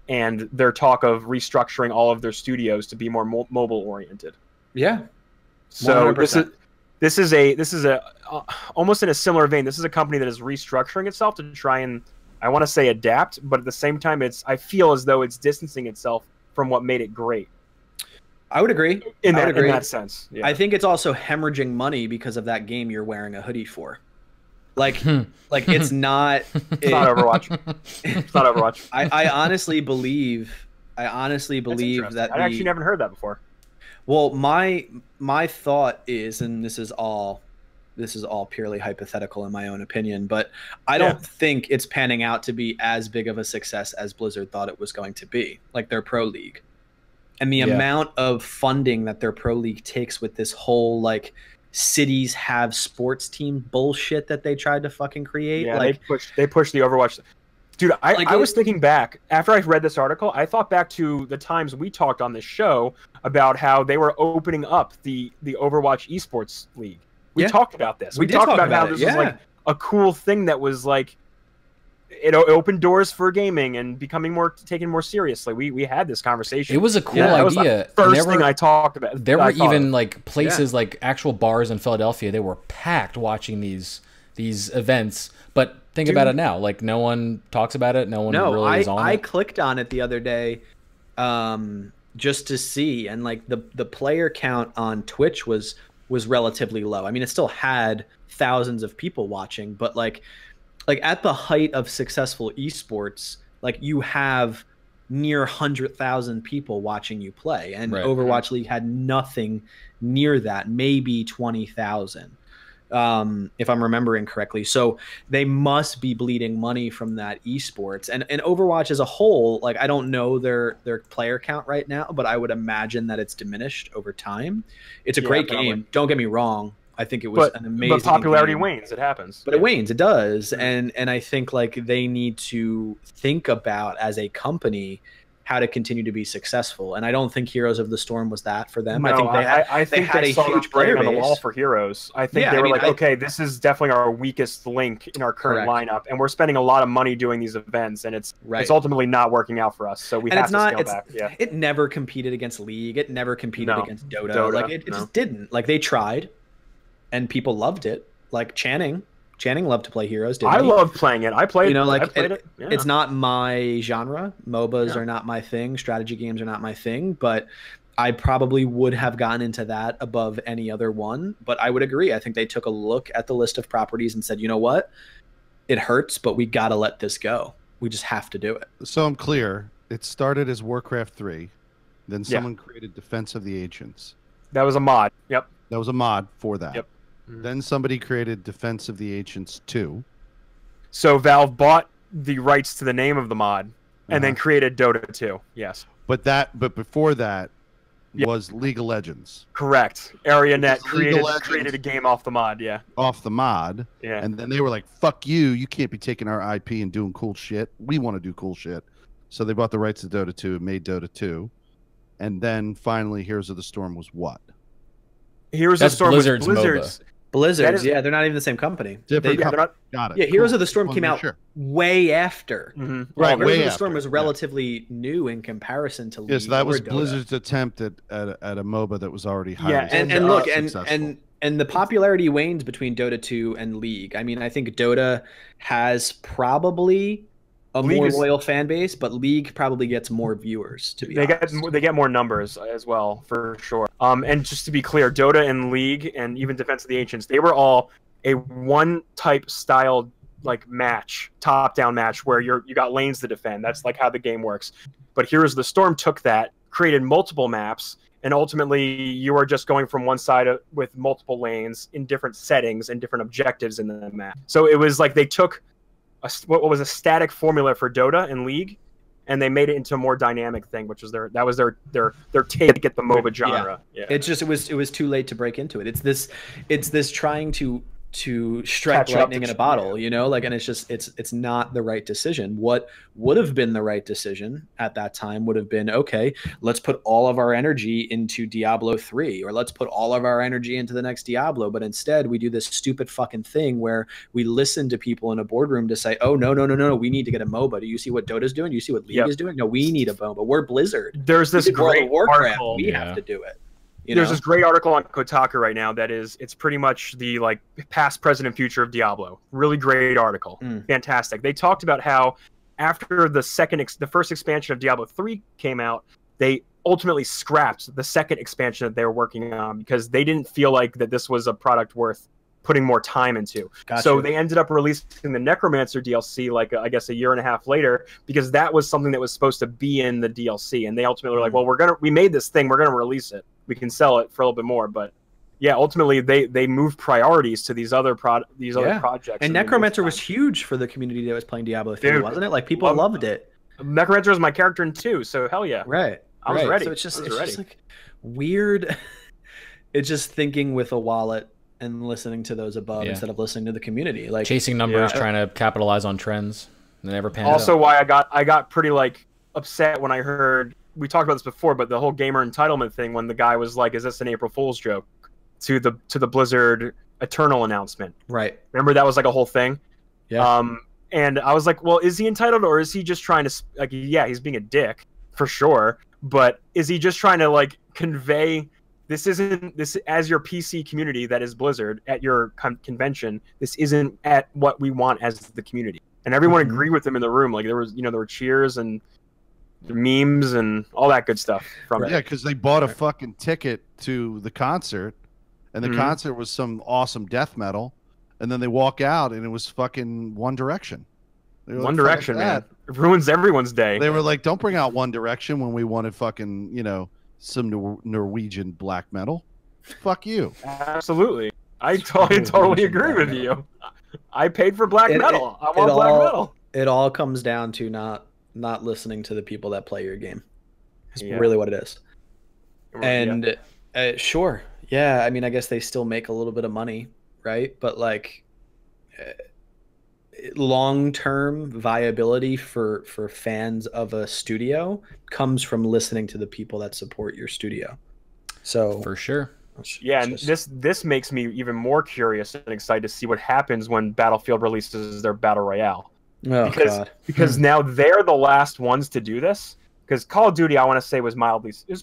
and their talk of restructuring all of their studios to be more mobile oriented. Yeah. So 100%. this is a almost in a similar vein. This is a company that is restructuring itself to try and, I want to say, adapt, but at the same time, I feel as though it's distancing itself from what made it great. I would agree. In that sense. Yeah. I think it's also hemorrhaging money because of that game you're wearing a hoodie for. Like it's not It's not Overwatch. It's not Overwatch. I honestly believe that I actually never heard that before. Well, my thought is, and this is all purely hypothetical in my own opinion, but I don't think it's panning out to be as big of a success as Blizzard thought it was going to be, like their Pro League. And the amount of funding that their Pro League takes with this whole, like, cities have sports team bullshit that they tried to fucking create. Yeah, like, they pushed the Overwatch. Dude, I was thinking back, after I read this article, I thought back to the times we talked on this show about how they were opening up the Overwatch esports league. We talked about this. We talked about how this was like a cool thing that was like, it opened doors for gaming and taken more seriously. We had this conversation. It was a cool idea. Was the first thing I talked about. There were even like places like actual bars in Philadelphia. They were packed watching these events. But think about it now. Like, no one talks about it. No one really is on it. I clicked on it the other day, just to see, and like the player count on Twitch was relatively low. I mean, it still had thousands of people watching, but like at the height of successful esports, like, you have near 100,000 people watching you play, and Overwatch League had nothing near that, maybe 20,000, if I'm remembering correctly. So they must be bleeding money from that esports, and Overwatch as a whole. Like, I don't know their player count right now, but I would imagine that it's diminished over time. It's a great game. Don't get me wrong. I think it was an amazing. But popularity game. wanes. It happens. But it wanes. It does. And I think, like, they need to think about, as a company, how to continue to be successful. And I don't think Heroes of the Storm was that for them. No, I think they had a huge player on the wall for Heroes. I think they were okay, this is definitely our weakest link in our current lineup, and we're spending a lot of money doing these events, and it's ultimately not working out for us. So we have to scale back. Yeah. It never competed against League. It never competed against Dota. Like, it just didn't. Like, they tried, and people loved it. Like, Channing Channing loved to play Heroes, didn't I he? love playing it. I played it. Yeah. It's not my genre. MOBAs Yeah. are not my thing. Strategy games are not my thing, but I probably would have gotten into that above any other one. But I would agree. I think they took a look at the list of properties and said, you know what? It hurts, but we got to let this go. We just have to do it. So I'm clear. It started as Warcraft 3. Then someone created Defense of the Ancients. That was a mod. Yep. That was a mod for that. Yep. Then somebody created Defense of the Ancients 2. So Valve bought the rights to the name of the mod and then created Dota 2. Yes. But before that was League of Legends. Correct. AreaNet created a game off the mod, Off the mod. Yeah. And then they were like, fuck you. You can't be taking our IP and doing cool shit. We want to do cool shit. So they bought the rights to Dota 2 and made Dota 2. And then finally Heroes of the Storm was what? Heroes of the Storm was Blizzard's. Blizzard's, they're not even the same company. Different they're not, got it. Yeah, Heroes of the Storm came out way after. Right, Heroes of the Storm was relatively new in comparison to League. Yes, that was Dota. Blizzard's attempt at a MOBA that was already highly and the popularity wanes between Dota 2 and League. I mean, I think Dota has probably a more loyal fan base, but League probably gets more viewers. To be honest, they get more numbers as well, for sure. And just to be clear, Dota and League and even Defense of the Ancients, they were all a one type style like match, top down match where you got lanes to defend. That's like how the game works. But Heroes of the Storm took that, created multiple maps, and ultimately you are just going from one side with multiple lanes in different settings and different objectives in the map. So it was like they took what was a static formula for Dota and League, and they made it into a more dynamic thing, which was their take to get the MOBA genre. Yeah. It was too late to break into it. It's this trying to strike lightning in a bottle, you know, like, and it's not the right decision. What would have been the right decision at that time would have been, okay, let's put all of our energy into Diablo 3, or let's put all of our energy into the next Diablo. But instead we do this stupid fucking thing where we listen to people in a boardroom to say, oh, no, we need to get a MOBA. Do you see what Dota's doing? Do you see what League is doing? No, we need a MOBA. We're Blizzard. There's this great Warcraft. We have to do it. There's this great article on Kotaku right now that it's pretty much the like past, present, and future of Diablo. Really great article. Fantastic. They talked about how after the first expansion of Diablo 3 came out, they ultimately scrapped the second expansion that they were working on because they didn't feel like that this was a product worth putting more time into. Gotcha. So they ended up releasing the Necromancer DLC like I guess a year and a half later, because that was something that was supposed to be in the DLC, and they ultimately were like, well, we made this thing, we're gonna release it, we can sell it for a little bit more. But yeah, ultimately they moved priorities to these other projects. And Necromancer was huge for the community that was playing Diablo 3, wasn't it? Like, people loved it. Necromancer was my character in 2, so hell yeah. Right. I was ready. So it's just like weird. It's just thinking with a wallet and listening to those above instead of listening to the community, like chasing numbers, trying to capitalize on trends. They never pan out. Also, why I got pretty like upset when I heard, we talked about this before, but the whole gamer entitlement thing, when the guy was like, "Is this an April Fool's joke?" to the Blizzard Eternal announcement. Right. Remember that was like a whole thing. Yeah. And I was like, well, is he entitled, or is he just trying to like? Yeah, he's being a dick for sure, but is he just trying to like convey? This as your PC community that is Blizzard at your convention. This isn't at what we want as the community, and everyone agreed with him in the room. Like there were cheers and memes and all that good stuff from it. Yeah, because they bought a fucking ticket to the concert, and the concert was some awesome death metal, and then they walk out and it was fucking One Direction. One Direction, man, it ruins everyone's day. They were like, "Don't bring out One Direction when we wanted fucking some Norwegian black metal. Fuck you." Absolutely. I totally agree with you. I paid for black metal. I want black metal. It all comes down to not listening to the people that play your game. It's really what it is. And sure. Yeah, I mean, I guess they still make a little bit of money, right? But like long-term viability for fans of a studio comes from listening to the people that support your studio. So for sure. Yeah, and this makes me even more curious and excited to see what happens when Battlefield releases their Battle Royale. Oh, God. Because now they're the last ones to do this. because Call of Duty, I want to say, was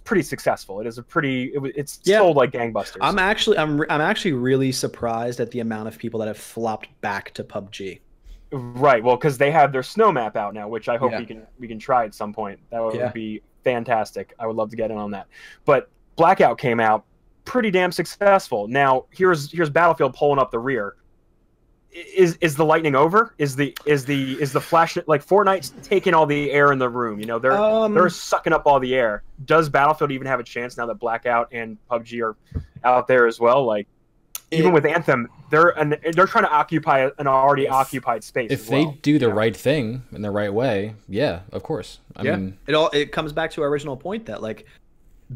pretty successful. It's sold like gangbusters. I'm actually really surprised at the amount of people that have flopped back to PUBG. Right. Well, because they have their snow map out now, which I hope we can try at some point. That would be fantastic. I would love to get in on that. But Blackout came out pretty damn successful. Now here's Battlefield pulling up the rear. Is the lightning over? Is the flash, like Fortnite's taking all the air in the room? You know, they're sucking up all the air. Does Battlefield even have a chance now that Blackout and PUBG are out there as well? Like, even with Anthem, they're trying to occupy an already occupied space. If they do the right thing in the right way, yeah, of course. I mean, it comes back to our original point that like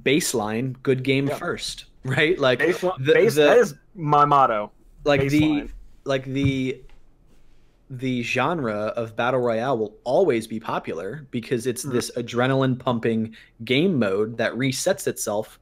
baseline, good game first, right? Like that is my motto. Like baseline. the genre of battle royale will always be popular because it's this adrenaline pumping game mode that resets itself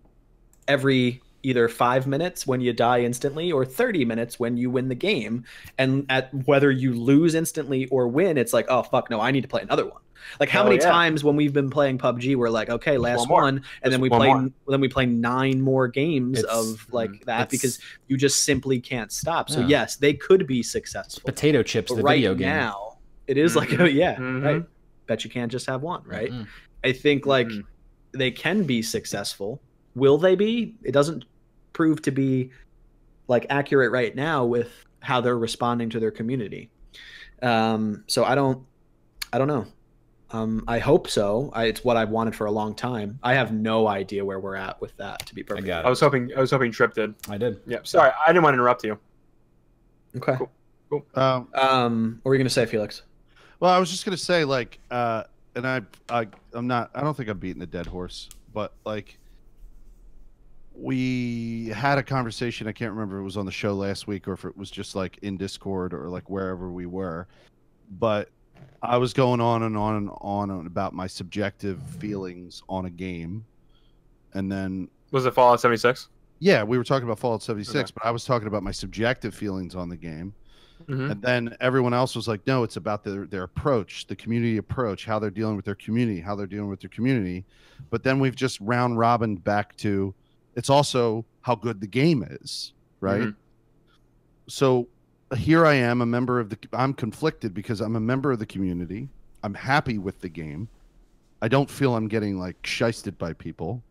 every either 5 minutes when you die instantly or 30 minutes when you win the game. And at whether you lose instantly or win, it's like, oh fuck no, I need to play another one. Like how many times when we've been playing PUBG, we're like, okay, last one, and then we play 9 more games of like that because you just simply can't stop. So yes, they could be successful. Potato Chips, the video game. Right now, it is like right. Bet you can't just have one, right? I think like they can be successful. Will they be? It doesn't prove to be like accurate right now with how they're responding to their community. So I don't know. I hope so. It's what I've wanted for a long time. I have no idea where we're at with that, to be perfect. I was hoping Trip did. I did. Yeah. Sorry, I didn't want to interrupt you. Okay. Cool. What were you gonna say, Felix? Well, I was just gonna say, like, and I'm not. I don't think I'm beating a dead horse, but like, we had a conversation. I can't remember if it was on the show last week or if it was just like in Discord or like wherever we were, but I was going on and on and on about my subjective feelings on a game, and then was it Fallout 76? Yeah, we were talking about Fallout 76, okay. But I was talking about my subjective feelings on the game, and then everyone else was like, "No, it's about their approach, the community approach, how they're dealing with their community, how they're dealing with their community." But then we've just round robined back to it's also how good the game is, right? So here I am, a member of I'm conflicted because I'm a member of the community. I'm happy with the game. I don't feel I'm getting like shysted by people.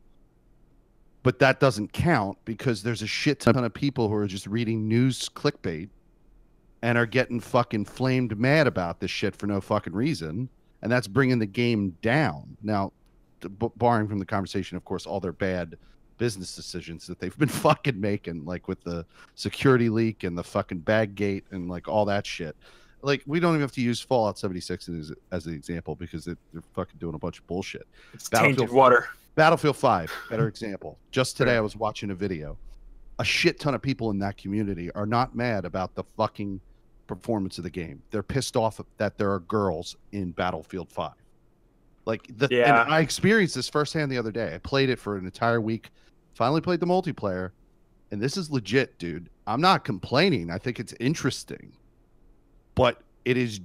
But that doesn't count because there's a shit ton of people who are just reading news clickbait and are getting fucking flamed mad about this shit for no fucking reason. And that's bringing the game down. Now, barring from the conversation, of course, all their bad business decisions that they've been fucking making, like with the security leak and the fucking bag gate and like all that shit. Like, we don't even have to use Fallout 76 as an example because they're fucking doing a bunch of bullshit. It's tainted water. Battlefield 5, better example. Just today I was watching a video. A shit ton of people in that community are not mad about the fucking performance of the game. They're pissed off that there are girls in Battlefield 5. Like, and I experienced this firsthand the other day. I played it for an entire week. Finally played the multiplayer, and this is legit, dude. I'm not complaining. I think it's interesting, but it is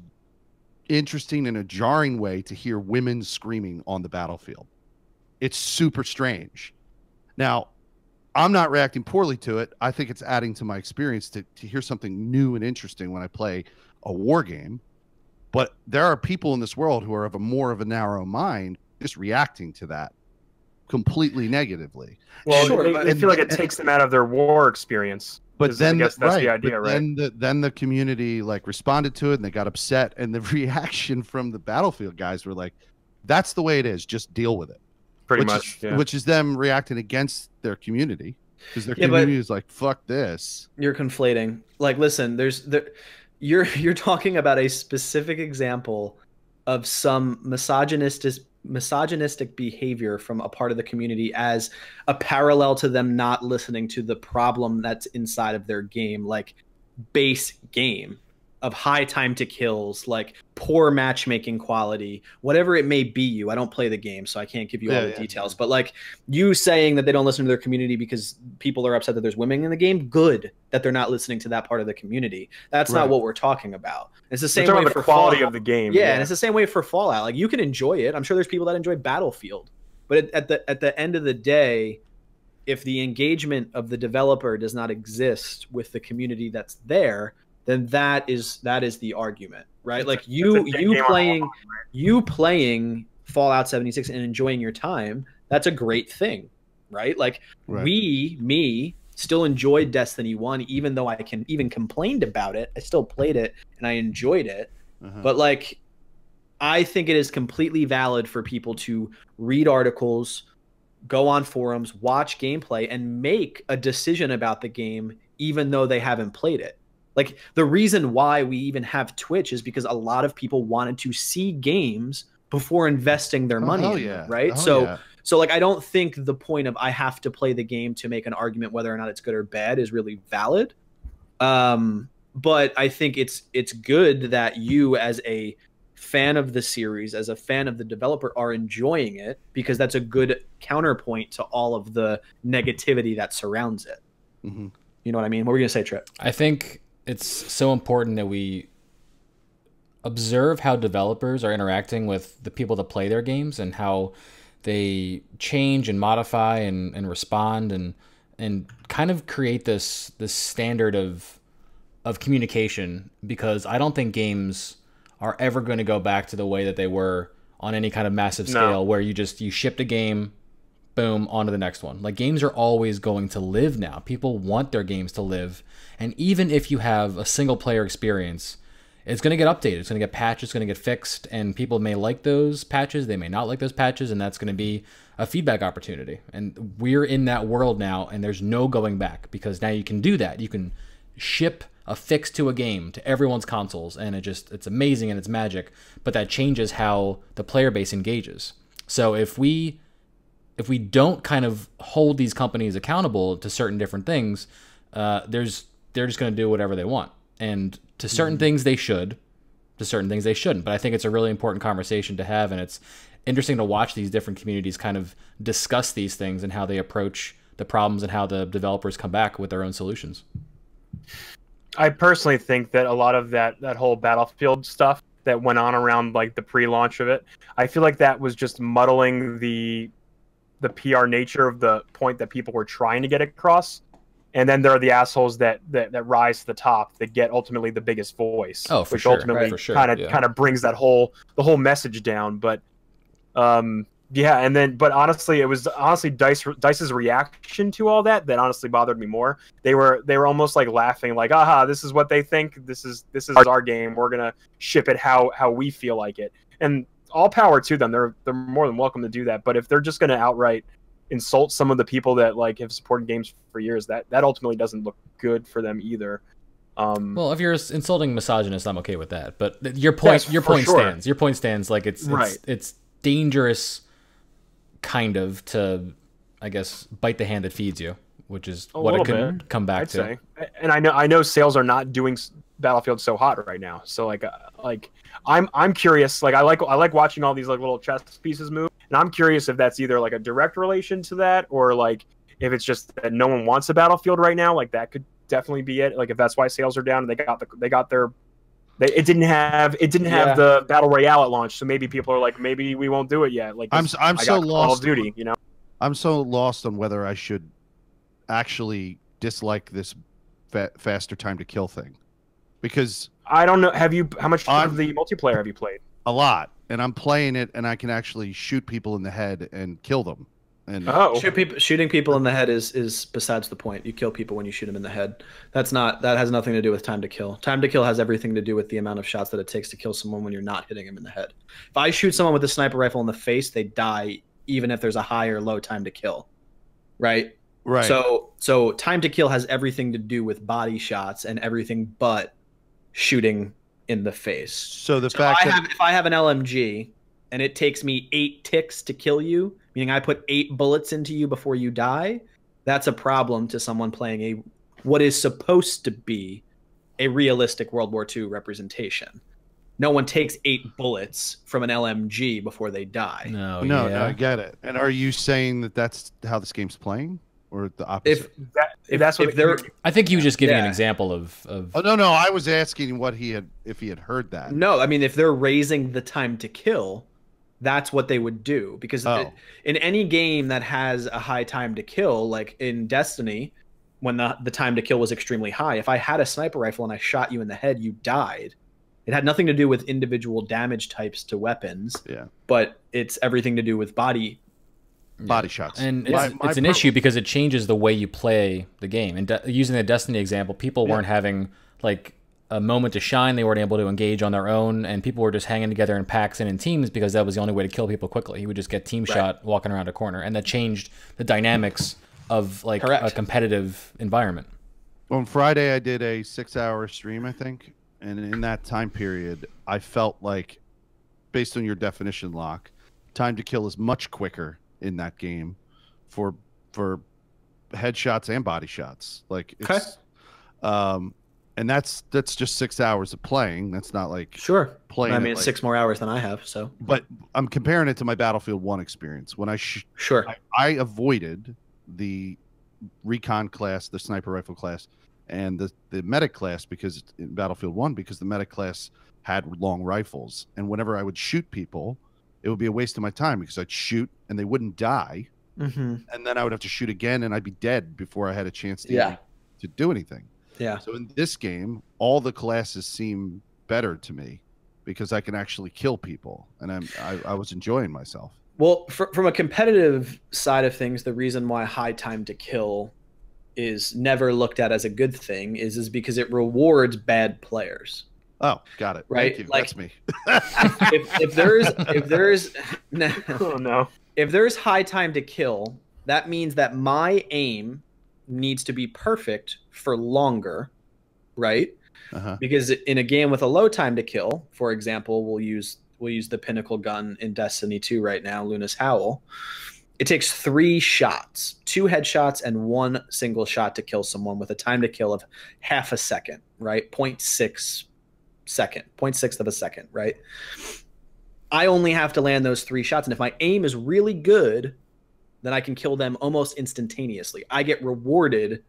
interesting in a jarring way to hear women screaming on the battlefield. It's super strange. Now, I'm not reacting poorly to it. I think it's adding to my experience to hear something new and interesting when I play a war game. But there are people in this world who are of more of a narrow mind, just reacting to that completely negatively. Well, sure, they feel like it takes them out of their war experience. But then, I guess that's the idea, right? Then the community like responded to it, and they got upset. And the reaction from the Battlefield guys were like, "That's the way it is. Just deal with it." Pretty much, which is them reacting against their community because their community is like, "Fuck this." You're conflating. Like, listen, you're talking about a specific example of some misogynistic behavior from a part of the community as a parallel to them not listening to the problem that's inside of their game, like base game. of high time to kills, like poor matchmaking quality, whatever it may be. I don't play the game, so I can't give you all the details. But like you saying that they don't listen to their community because people are upset that there's women in the game, good that they're not listening to that part of the community. That's not what we're talking about. It's the same way for quality Fallout. of the game. Yeah, and it's the same way for Fallout. Like you can enjoy it. I'm sure there's people that enjoy Battlefield, but at the end of the day, if the engagement of the developer does not exist with the community that's there, then that is the argument, right? Like you playing Fallout 76 and enjoying your time, that's a great thing, right? Like me still enjoyed Destiny 1, even though I even complained about it. I still played it and I enjoyed it. But like I think it is completely valid for people to read articles, go on forums, watch gameplay, and make a decision about the game even though they haven't played it. Like the reason why we even have Twitch is because a lot of people wanted to see games before investing their money in them, right? So like I don't think the point of I have to play the game to make an argument whether or not it's good or bad is really valid. But I think it's good that you as a fan of the series, as a fan of the developer, are enjoying it, because that's a good counterpoint to all of the negativity that surrounds it. You know what I mean? What were you gonna say, Trip? I think it's so important that we observe how developers are interacting with the people that play their games and how they change and modify and respond and kind of create this standard of communication, because I don't think games are ever going to go back to the way that they were on any kind of massive scale where you shipped a game, boom, on to the next one. Like games are always going to live now. People want their games to live. And even if you have a single player experience, it's going to get updated. It's going to get patched. It's going to get fixed. And people may like those patches. They may not like those patches. And that's going to be a feedback opportunity. And we're in that world now, and there's no going back, because now you can do that. You can ship a fix to a game to everyone's consoles, and it's amazing and it's magic, but that changes how the player base engages. So if we don't kind of hold these companies accountable to certain different things, they're just going to do whatever they want. And to certain things they should, to certain things they shouldn't. But I think it's a really important conversation to have, and it's interesting to watch these different communities kind of discuss these things and how they approach the problems and how the developers come back with their own solutions. I personally think that a lot of that whole Battlefield stuff that went on around like the pre-launch of it, I feel like that was just muddling the PR nature of the point that people were trying to get across. And then there are the assholes that rise to the top that get ultimately the biggest voice, which ultimately kind of brings the whole message down. But yeah, and then but honestly, it was Dice's reaction to all that honestly bothered me more. They were almost like laughing, like, aha, this is what they think. This is our game. We're gonna ship it how we feel like it. And all power to them. They're more than welcome to do that. But if they're just gonna outright insult some of the people that like have supported games for years, that ultimately doesn't look good for them either. Well, if you're insulting misogynists, I'm okay with that. But your point stands. Your point stands. Like it's dangerous, kind of, to, I guess, bite the hand that feeds you, which is what it can come back to. Say. And I know sales are not doing Battlefield so hot right now. So like I'm curious. Like I like watching all these like little chess pieces move, and I'm curious if that's either like a direct relation to that, or like if it's just that no one wants a Battlefield right now. Like that could definitely be it. Like if that's why sales are down, and it didn't have the battle royale at launch, so maybe people are like, maybe we won't do it yet. Like I'm so lost. Call of Duty, you know. I'm so lost on whether I should actually dislike this faster time to kill thing, because I don't know. How much of the multiplayer have you played? A lot, and I'm playing it, and I can actually shoot people in the head and kill them. And shooting people in the head is besides the point. You kill people when you shoot them in the head. That has nothing to do with time to kill. Time to kill has everything to do with the amount of shots that it takes to kill someone when you're not hitting them in the head. If I shoot someone with a sniper rifle in the face, they die even if there's a high or low time to kill. Right? Right. So time to kill has everything to do with body shots and everything but shooting in the face. So if I have an LMG and it takes me 8 ticks to kill you, meaning I put 8 bullets into you before you die, that's a problem to someone playing what is supposed to be a realistic World War II representation. No one takes 8 bullets from an LMG before they die. No, I get it. And are you saying that that's how this game's playing, or the opposite? I think you were just giving an example of. Oh no, I was asking if he had heard that. No, I mean if they're raising the time to kill, that's what they would do, because in any game that has a high time to kill, like in Destiny, when the time to kill was extremely high, if I had a sniper rifle and I shot you in the head, you died. It had nothing to do with individual damage types to weapons, but it's everything to do with body shots. And it's an issue because it changes the way you play the game. And using the Destiny example, people weren't having like a moment to shine. They weren't able to engage on their own, and people were just hanging together in packs and in teams because that was the only way to kill people quickly. You would just get team shot walking around a corner, and that changed the dynamics of like a competitive environment. On Friday, I did a 6-hour stream, I think. And in that time period, I felt like, based on your definition, Locke, time to kill is much quicker in that game for headshots and body shots. Like it's, and that's just 6 hours of playing. That's not like playing. I mean, it's 6 more hours than I have. So, but I'm comparing it to my Battlefield 1 experience when I avoided the recon class, the sniper rifle class, and the medic class because in Battlefield 1, because the medic class had long rifles, and whenever I would shoot people, it would be a waste of my time because I'd shoot and they wouldn't die, and then I would have to shoot again and I'd be dead before I had a chance to do anything. So in this game, all the classes seem better to me because I can actually kill people, and I was enjoying myself. Well, from a competitive side of things, the reason why high time to kill is never looked at as a good thing is because it rewards bad players. Oh, got it. Right? Thank you. Like, that's me. if there's high time to kill, that means that my aim needs to be perfect for longer, right? Because in a game with a low time to kill, for example, we'll use the pinnacle gun in Destiny 2 right now, Luna's Howl. It takes 3 shots, 2 headshots, and 1 single shot to kill someone with a time to kill of half a second, right? 0.6 of a second, right? I only have to land those 3 shots, and if my aim is really good, then I can kill them almost instantaneously. I get rewarded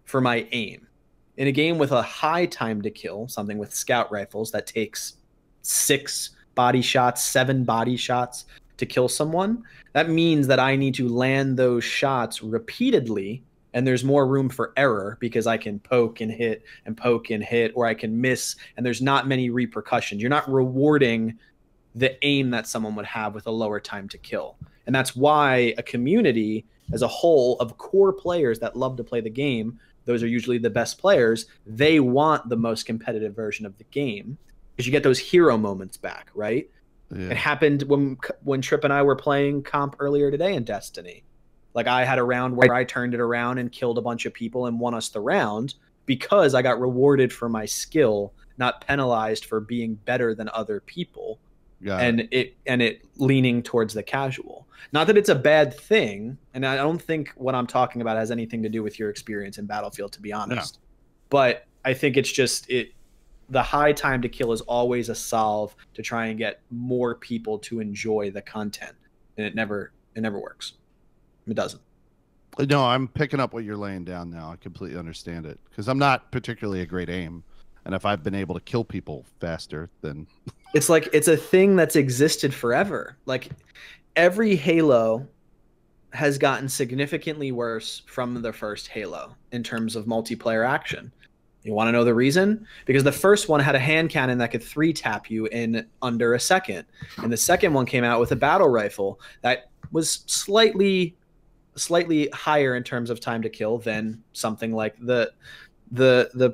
for my aim. In a game with a high time to kill, something with scout rifles that takes 6 body shots, 7 body shots to kill someone, that means that I need to land those shots repeatedly, and there's more room for error because I can poke and hit, or I can miss, and there's not many repercussions. You're not rewarding the aim that someone would have with a lower time to kill. And that's why a community as a whole of core players that love to play the game, those are usually the best players, they want the most competitive version of the game because you get those hero moments back, right? It happened when Trip and I were playing comp earlier today in Destiny. Like, I had a round where I turned it around and killed a bunch of people and won us the round because I got rewarded for my skill, not penalized for being better than other people. And it leaning towards the casual. Not that it's a bad thing, and I don't think what I'm talking about has anything to do with your experience in Battlefield, to be honest. But I think it's just the high time to kill is always a solve to try and get more people to enjoy the content, and it never works. It doesn't. No, I'm picking up what you're laying down now. I completely understand it because I'm not particularly a great aim, and if I've been able to kill people faster, then it's like it's a thing that's existed forever. Like, every Halo has gotten significantly worse from the first Halo in terms of multiplayer action. You want to know the reason? Because the first one had a hand cannon that could 3-tap you in under a second. And the second one came out with a battle rifle that was slightly higher in terms of time to kill than something like the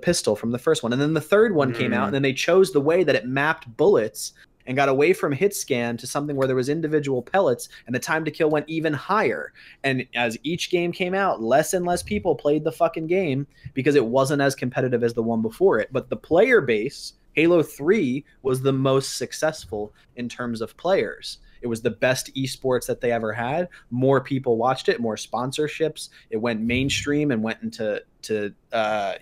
pistol from the first one. And then the third one came out, and then they chose the way that it mapped bullets and got away from hit scan to something where there was individual pellets, and the time to kill went even higher. And as each game came out, less and less people played the fucking game because it wasn't as competitive as the one before it. But the player base, Halo 3 was the most successful in terms of players. It was the best esports that they ever had. More people watched it, more sponsorships. It went mainstream and went into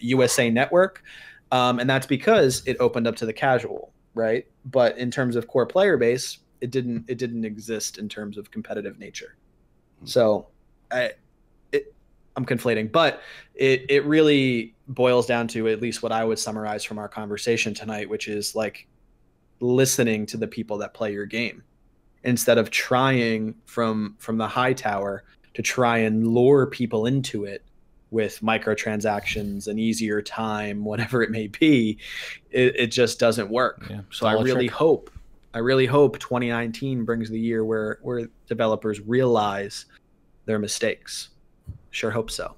USA Network. And that's because it opened up to the casual, right? But in terms of core player base, it didn't exist in terms of competitive nature. So I'm conflating, but it really boils down to at least what I would summarize from our conversation tonight, which is like listening to the people that play your game instead of trying from the high tower to try and lure people into it with microtransactions and easier time, whatever it may be. It just doesn't work. Yeah, so I really hope 2019 brings the year where developers realize their mistakes. Sure hope so.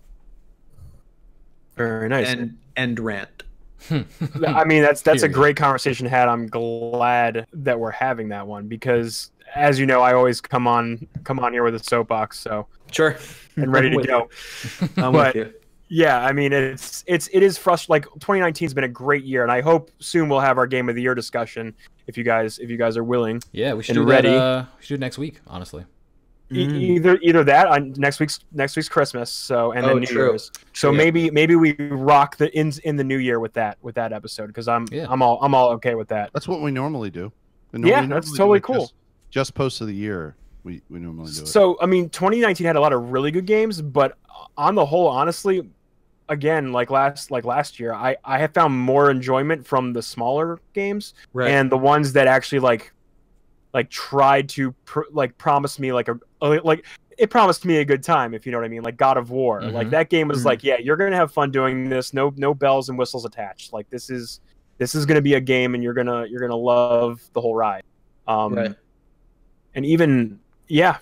Very nice. And Rant. I mean, that's a great conversation had. I'm glad that we're having that one because, as you know, I always come on here with a soapbox, so sure, and ready to go. I'm with you. Yeah, I mean, it is frustrating. Like 2019 has been a great year, and I hope soon we'll have our Game of the Year discussion if you guys are willing. Yeah, we should do ready. We should do it next week, honestly. Either that on next week's Christmas, so and then New Year's. So maybe we rock the in the new year with that episode because I'm all okay with that. That's what we normally do. That's totally cool. Just post of the year, we normally do it. So I mean, 2019 had a lot of really good games, but on the whole, honestly, again, like last year, I have found more enjoyment from the smaller games and the ones that actually like tried to promise me it promised me a good time, if you know what I mean, like God of War. Mm-hmm. Like that game was like, yeah, you're gonna have fun doing this. No bells and whistles attached. Like this is gonna be a game, and you're gonna love the whole ride. And even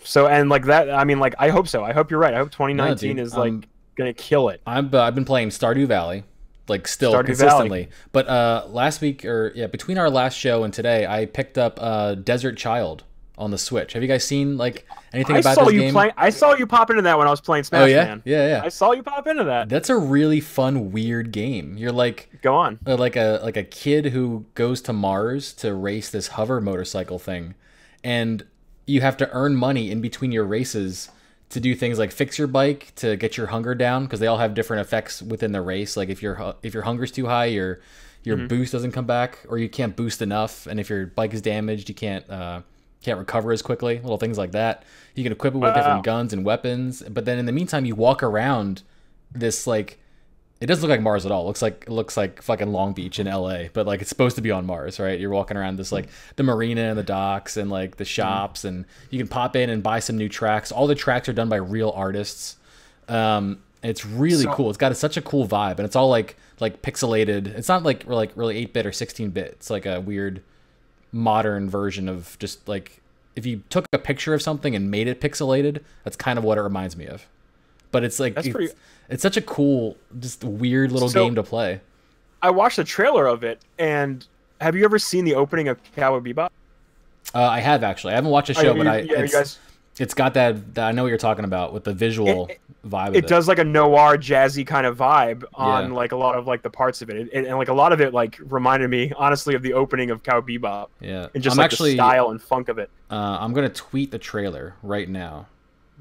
so, and like that. I mean, like I hope so. I hope you're right. I hope 2019 is like gonna kill it. I've been playing Stardew Valley. Like still Stardew consistently, Valley. But last week between our last show and today, I picked up Desert Child on the Switch. Have you guys seen like anything about this game? I saw you pop into that when I was playing Smash Man. Yeah. I saw you pop into that. That's a really fun, weird game. You're like go on, like a kid who goes to Mars to race this hover motorcycle thing, and you have to earn money in between your races to do things like fix your bike to get your hunger down because they all have different effects within the race. Like if your hunger's too high, your boost doesn't come back, or you can't boost enough, and if your bike is damaged, you can't recover as quickly. Little things like that. You can equip it with different guns and weapons, but then in the meantime, you walk around this like. It doesn't look like Mars at all. It looks like fucking Long Beach in LA, but like it's supposed to be on Mars, right? You're walking around this like the marina and the docks and like the shops, and you can pop in and buy some new tracks. All the tracks are done by real artists. It's really cool. It's got such a cool vibe, and it's all like pixelated. It's not like really 8-bit or 16-bit. It's like a weird modern version of just like if you took a picture of something and made it pixelated. That's kind of what it reminds me of. But it's like it's such a cool, just weird little game to play. I watched the trailer of it, and have you ever seen the opening of Cowboy Bebop? I have actually. I haven't watched the show, but it's got that I know what you're talking about with the visual vibe. It does like a noir, jazzy kind of vibe on like a lot of like the parts of it, and like a lot of it like reminded me honestly of the opening of Cowboy Bebop. Yeah, and just like the style and funk of it. I'm gonna tweet the trailer right now.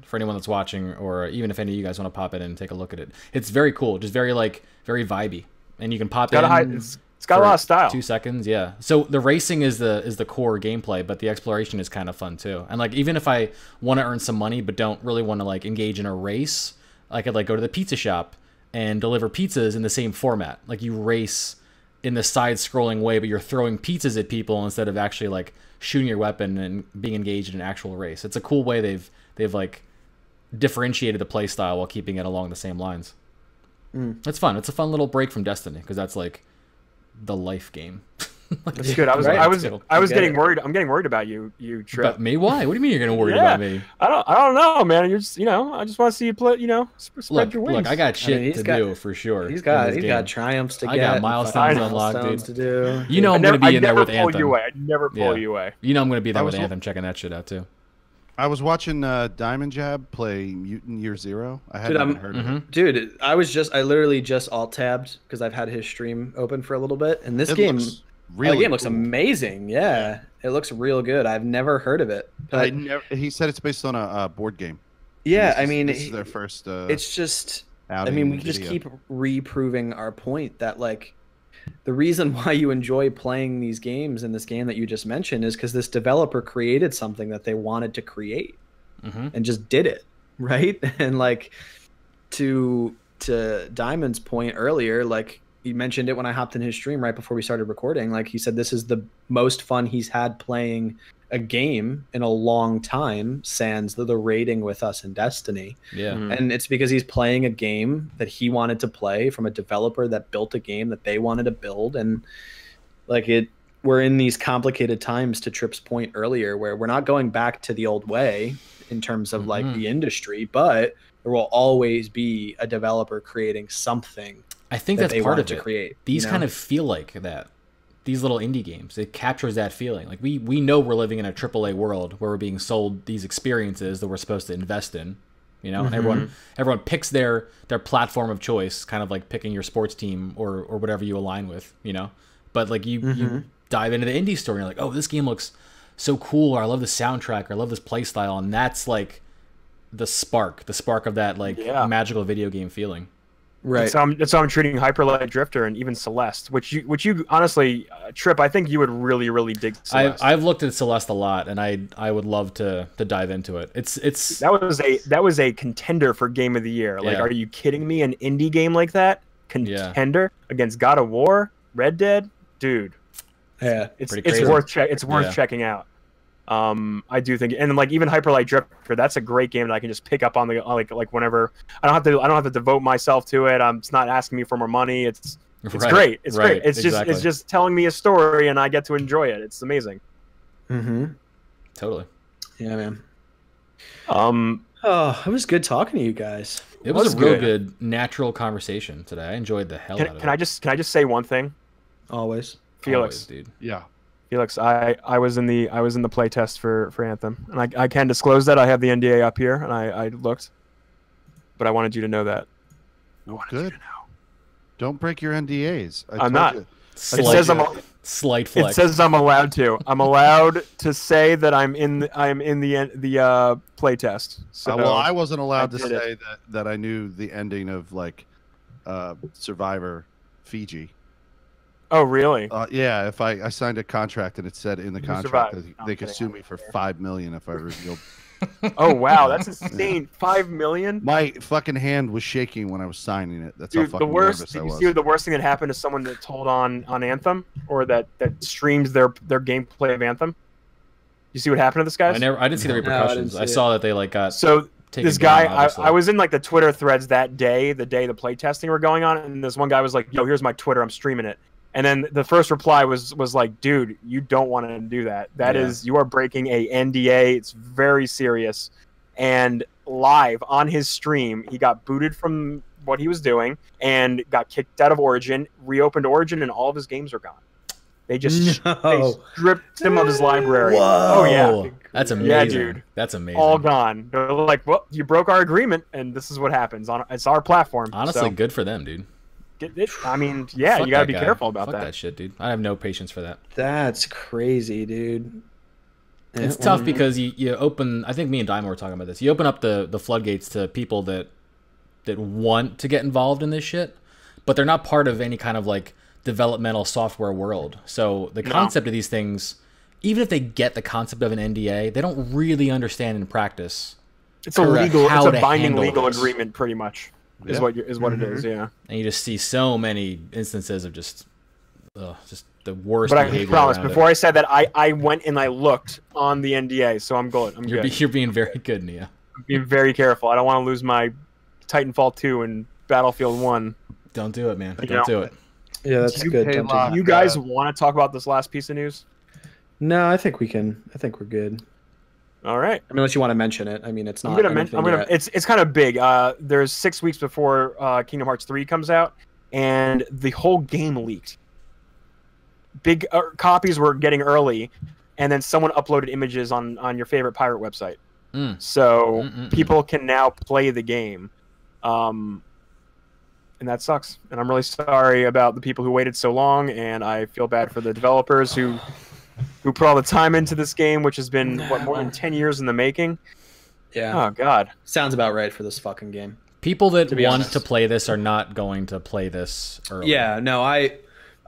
For anyone that's watching, or even if any of you guys want to pop in and take a look at it, it's very cool, just very vibey, and you can pop in. It's got a lot of style. 2 seconds, yeah. So the racing is the core gameplay, but the exploration is kind of fun too. And like even if I want to earn some money but don't really want to like engage in a race, I could like go to the pizza shop and deliver pizzas in the same format. Like you race in the side-scrolling way, but you're throwing pizzas at people instead of actually like shooting your weapon and being engaged in an actual race. It's a cool way they've like differentiated the play style while keeping it along the same lines. It's fun. It's a fun little break from Destiny because that's like the life game. That's good. I was getting worried. I'm getting worried about you, Trip. About me? Why? What do you mean you're getting worried about me? I don't know, man. You're just, I just want to see you play. Spread your wings. Look, I got shit to do for sure. He's got triumphs to get. I got milestones unlocked, dude. To do. You know I'm going to be in there with Anthem. I never pull you away. You know I'm going to be there with Anthem, checking that shit out too. I was watching Diamond Jab play Mutant Year Zero. I hadn't heard of it. Dude, I literally just alt tabbed because I've had his stream open for a little bit, and this game looks amazing. Yeah, it looks real good. I've never heard of it. He said it's based on a board game. Yeah, this is their first. It's just. I mean, we just keep reproving our point that like the reason why you enjoy playing these games in this game that you just mentioned is because this developer created something that they wanted to create and just did it, right? And like to Diamond's point earlier, like he mentioned it when I hopped in his stream right before we started recording. Like he said, this is the most fun he's had playing a game in a long time, sans the raiding with us in Destiny. Yeah. And it's because he's playing a game that he wanted to play from a developer that built a game that they wanted to build. And like we're in these complicated times, to Tripp's point earlier, where we're not going back to the old way in terms of like the industry, but there will always be a developer creating something. I think that's part of it. To create. These kind of feel like that. These little indie games, it captures that feeling. Like we know we're living in a AAA world where we're being sold these experiences that we're supposed to invest in, you know. And everyone picks their platform of choice, kind of like picking your sports team or whatever you align with, you know. But like you dive into the indie store and you're like, oh, this game looks so cool, or I love the soundtrack, or I love this play style, and that's like the spark of that like magical video game feeling. Right. That's how I'm treating Hyper Light Drifter and even Celeste, which you honestly, Trip, I think you would really, really dig Celeste. I've looked at Celeste a lot, and I would love to dive into it. It's that was a contender for Game of the Year. Like, are you kidding me? An indie game like that, contender against God of War, Red Dead, dude. Yeah, it's worth checking out. I do think, and like even Hyper Light Drifter, that's a great game that I can just pick up on the like whenever I don't have to devote myself to it. It's not asking me for more money. It's great. It's great. It's just telling me a story, and I get to enjoy it. It's amazing. Totally. Yeah, man. Oh, it was good talking to you guys. It was a real good natural conversation today. I enjoyed the hell out of it. Can I just say one thing? Always. Felix, dude. Yeah. Felix, I was in the play test for Anthem, and I can disclose that I have the NDA up here, and I looked, but I wanted you to know that. Good. Don't break your NDAs. I'm not. You. Slight flex. It says I'm allowed to. I'm allowed to say that I'm in the play test. So well, I wasn't allowed to say that I knew the ending of like Survivor Fiji. Oh, really? Yeah, if I signed a contract and it said in the contract that they could sue me for $5 million if I revealed. Oh wow, that's insane! $5 million. My fucking hand was shaking when I was signing it. That's how fucking nervous I was. Did you see the worst thing that happened to someone that told on Anthem or that streams their gameplay of Anthem? You see what happened to this guy? I didn't see the repercussions. I saw that they like got this guy, I was in like the Twitter threads that day, the day the play testing were going on, and this one guy was like, "Yo, here's my Twitter. I'm streaming it." And then the first reply was like, dude, you don't want to do that. You are breaking a NDA. It's very serious. And live on his stream, he got booted from what he was doing and got kicked out of Origin, reopened Origin, and all of his games are gone. They just they stripped him of his library. Whoa. Oh, yeah. That's amazing. Yeah, dude. That's amazing. All gone. They're like, well, you broke our agreement, and this is what happens. It's our platform. Honestly, good for them, dude. I mean, yeah, you gotta be careful about that shit, dude. I have no patience for that. That's crazy, dude. It's tough because you open. I think me and Diamond were talking about this. You open up the floodgates to people that want to get involved in this shit, but they're not part of any kind of like developmental software world. So the concept of these things, even if they get the concept of an NDA, they don't really understand in practice. It's a binding legal agreement, pretty much. Is what it is, yeah. And you just see so many instances of just the worst. But I promise, before I said that, I went and I looked on the NDA, so I'm good. You're being very good, Nia. I'm being very careful. I don't want to lose my Titanfall 2 and Battlefield 1. Don't do it, man. Don't do it. Yeah, that's good. Do you guys want to talk about this last piece of news? No, I think we can. I think we're good. All right. I mean, unless you want to mention it. I mean, it's not. It's kind of big. There's 6 weeks before Kingdom Hearts 3 comes out, and the whole game leaked. Big copies were getting early, and then someone uploaded images on your favorite pirate website. So people can now play the game, and that sucks. And I'm really sorry about the people who waited so long, and I feel bad for the developers who put all the time into this game, which has been more than 10 years in the making. Yeah. Oh God. Sounds about right for this fucking game. People that want to play this are not going to play this early. Yeah. No, I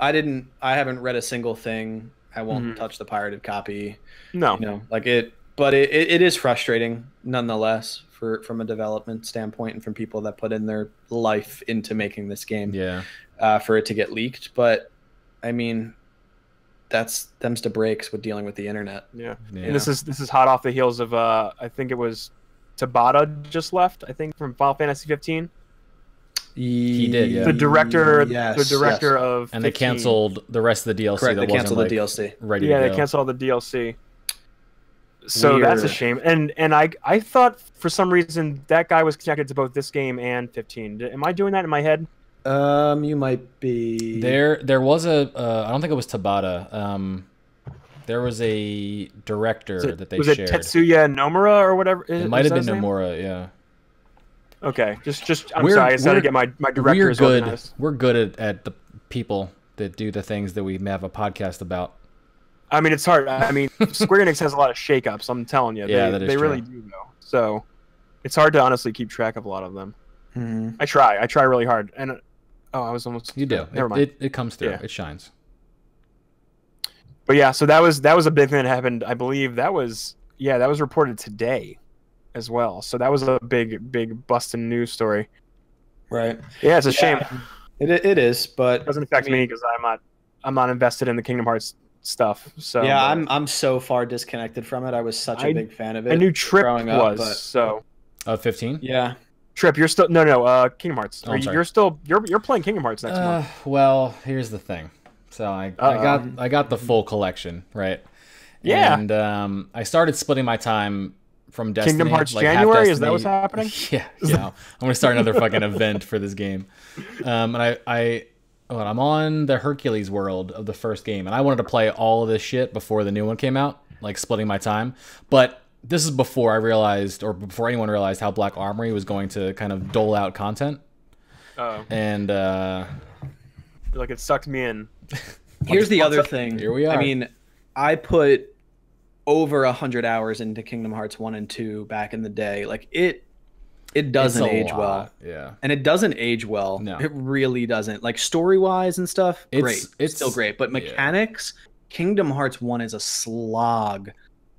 I haven't read a single thing. I won't touch the pirated copy. No. You know, like it is frustrating nonetheless from a development standpoint and from people that put in their life into making this game. Yeah. For it to get leaked, but I mean, that's them's to breaks with dealing with the internet. Yeah. And this is hot off the heels of I think it was Tabata just left, I think, from Final Fantasy 15. He did, yeah. The director, yes, the director yes. of 15. And they canceled the rest of the DLC. Correct, that they canceled wasn't, the like, DLC. Ready Yeah, to they go. canceled all the DLC. So that's a shame. And I thought for some reason that guy was connected to both this game and 15. Am I doing that in my head? You might be. There was a I don't think it was Tabata. There was a director that they shared. Was it Tetsuya Nomura or whatever? It might have been Nomura, yeah. Okay, just I'm sorry, I just had to get my directors organized. We're good at the people that do the things that we have a podcast about. I mean, it's hard. I mean, Square Enix has a lot of shakeups. I'm telling you, yeah, they really do though. So it's hard to honestly keep track of a lot of them. I try really hard, and I was almost. You do. Never mind. It comes through. Yeah. It shines. But yeah, so that was a big thing that happened. I believe that was reported today, as well. So that was a big busting news story. Right. Yeah, it's a shame. It is, but It doesn't affect me because I'm not invested in the Kingdom Hearts stuff. So yeah, I'm so far disconnected from it. I was such a big fan of it. I knew Trip growing up, was so. 15. Yeah. Trip, you're still Kingdom Hearts. Oh, you're still you're playing Kingdom Hearts next month. Well, here's the thing. So I got the full collection, right? Yeah. And I started splitting my time from Destiny. Kingdom Hearts like half January? Destiny. Is that what's happening? Yeah. I'm gonna start another fucking event for this game. And I'm on the Hercules world of the first game, and I wanted to play all of this shit before the new one came out, like splitting my time. But this is before I realized, or before anyone realized, how Black Armory was going to kind of dole out content. Oh. And Like it sucked me in. Here's the other thing. Here we are. I mean, I put over 100 hours into Kingdom Hearts 1 and 2 back in the day. Like it doesn't age well. Yeah. And it doesn't age well. No. It really doesn't. Like story-wise and stuff, great. It's still great. But mechanics, Kingdom Hearts 1 is a slog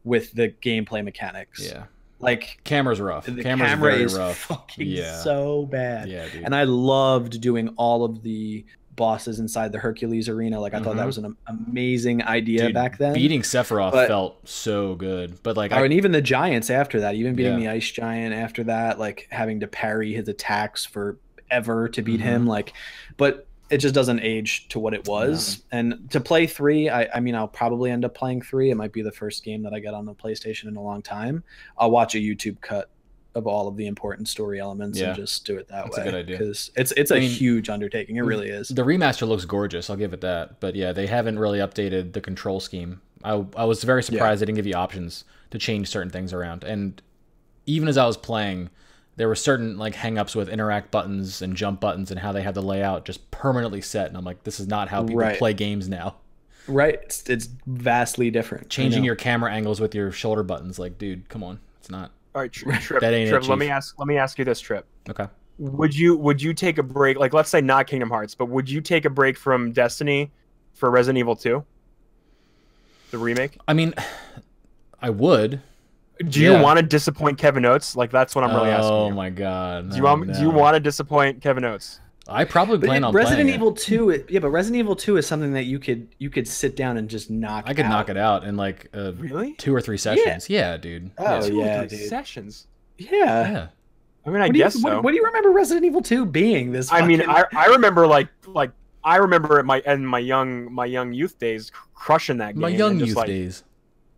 with the gameplay mechanics. Yeah. Like camera's rough. The Camera's camera very is rough. fucking so bad. Yeah, dude. And I loved doing all of the bosses inside the Hercules arena. Like I thought that was an amazing idea back then. Beating Sephiroth felt so good. But like and even the giants after that, even beating the ice giant after that, like having to parry his attacks forever to beat him, like, but it just doesn't age to what it was. And to play 3, I mean, I'll probably end up playing 3. It might be the first game that I get on the PlayStation in a long time. I'll watch a YouTube cut of all of the important story elements and just do it that way. That's a good idea. Because it's a huge undertaking. It really is. The remaster looks gorgeous. I'll give it that. But yeah, they haven't really updated the control scheme. I was very surprised they didn't give you options to change certain things around. And even as I was playing, there were certain like hang-ups with interact buttons and jump buttons and how they had the layout just permanently set. And I'm like, this is not how people play games now. Right. It's vastly different. Changing your camera angles with your shoulder buttons. Like, dude, come on. It's not. All right, Trip. That ain't Trip, it, let me ask you this, Trip. Okay. Would you take a break? Like, let's say not Kingdom Hearts, but would you take a break from Destiny for Resident Evil 2, the remake? I mean, I would. Do you want to disappoint Kevin Oates? Like, that's what I'm really asking. Oh my god. Do you want to disappoint Kevin Oates? I probably plan on Resident playing Evil 2. But Resident Evil 2 is something that you could sit down and just knock. I could knock it out in like really 2 or 3 sessions. Yeah, dude. Oh yeah, 2 or 3 sessions. Yeah. I mean, I guess so. What do you remember Resident Evil 2 being? This. I mean, I remember like I remember at my young youth days crushing that game. My young youth days.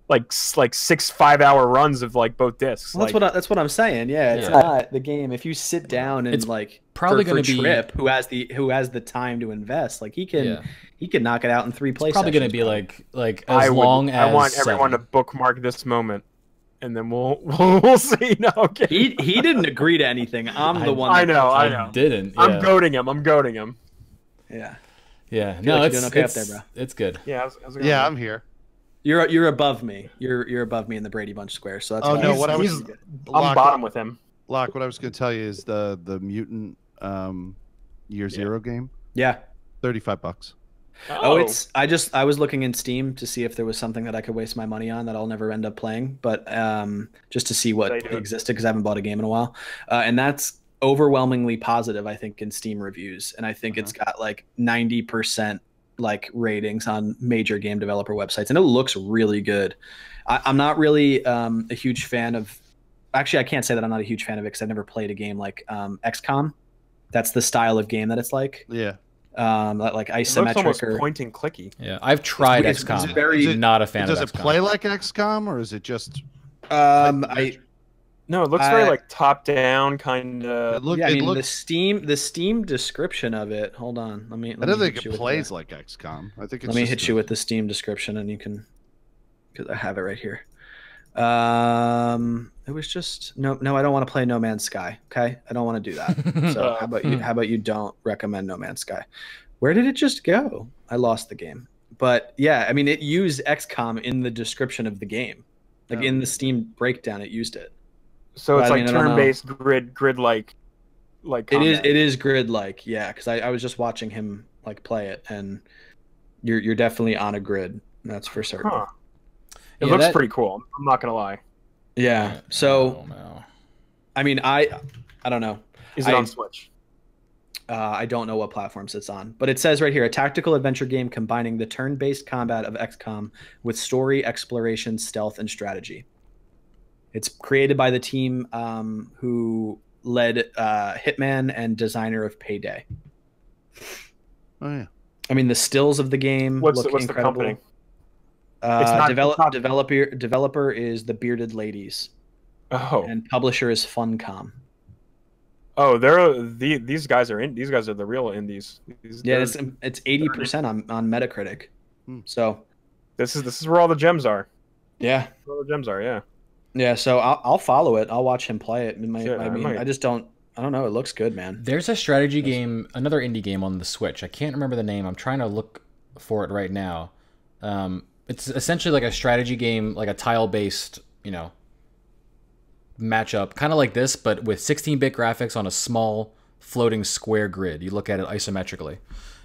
Like 6-5 hour runs of like both discs. Well, that's what I'm saying. Yeah, it's not the game. If you sit down and it's like probably going to be Trip, who has the time to invest, like he can knock it out in 3 plays. Probably going to be like as long as I want everyone to bookmark this moment, and then we'll see. No, okay. He didn't agree to anything. I'm the one. I know. Didn't. Yeah. I'm goading him. Yeah. Yeah. No, like it's doing okay up there, bro. It's good. Yeah. I'm here. You're above me. You're above me in the Brady Bunch square. So that's I'm bottom with him. Locke, what I was going to tell you is the mutant Year Zero game. Yeah. $35. Oh, I was looking in Steam to see if there was something that I could waste my money on that I'll never end up playing, but just to see what existed because I haven't bought a game in a while, and that's overwhelmingly positive, I think, in Steam reviews, and I think it's got like 90% like ratings on major game developer websites, and it looks really good. I'm not really a huge fan of. Actually, I can't say that I'm not a huge fan of it because I've never played a game like XCOM. That's the style of game that it's like. Yeah. Like isometric, it looks almost point and clicky. Yeah, I've tried XCOM. Very not a fan of XCOM. Does it play like XCOM or is it just? No, it looks very like top down kind of. The Steam description of it. Hold on, I don't think it plays like XCOM. I think. Let me hit you with the Steam description, and you can, because I have it right here. It was just no. I don't want to play No Man's Sky. Okay, I don't want to do that. So how about you don't recommend No Man's Sky? Where did it just go? I lost the game. But yeah, I mean, it used XCOM in the description of the game, like in the Steam breakdown, it used it. So it's like turn-based grid-like. It is grid-like, yeah. Because I was just watching him like play it, and you're definitely on a grid. That's for certain. Huh. It looks pretty cool. I'm not gonna lie. Yeah. So, I mean, I don't know. Is it on Switch? I don't know what platforms it's on, but it says right here, a tactical adventure game combining the turn-based combat of XCOM with story, exploration, stealth, and strategy. It's created by the team who led Hitman and designer of Payday. Oh yeah. I mean, the stills of the game look incredible. What's the company? Developer is the Bearded Ladies. Oh. And publisher is Funcom. Oh, these guys are the real indies. It's 80% on Metacritic. So this is where all the gems are. Yeah. Where all the gems are, yeah. Yeah, so I'll follow it. I'll watch him play it. I don't know. It looks good, man. There's a strategy game, another indie game on the Switch. I can't remember the name. I'm trying to look for it right now. It's essentially like a strategy game, like a tile-based, matchup, kind of like this, but with 16-bit graphics on a small floating square grid. You look at it isometrically,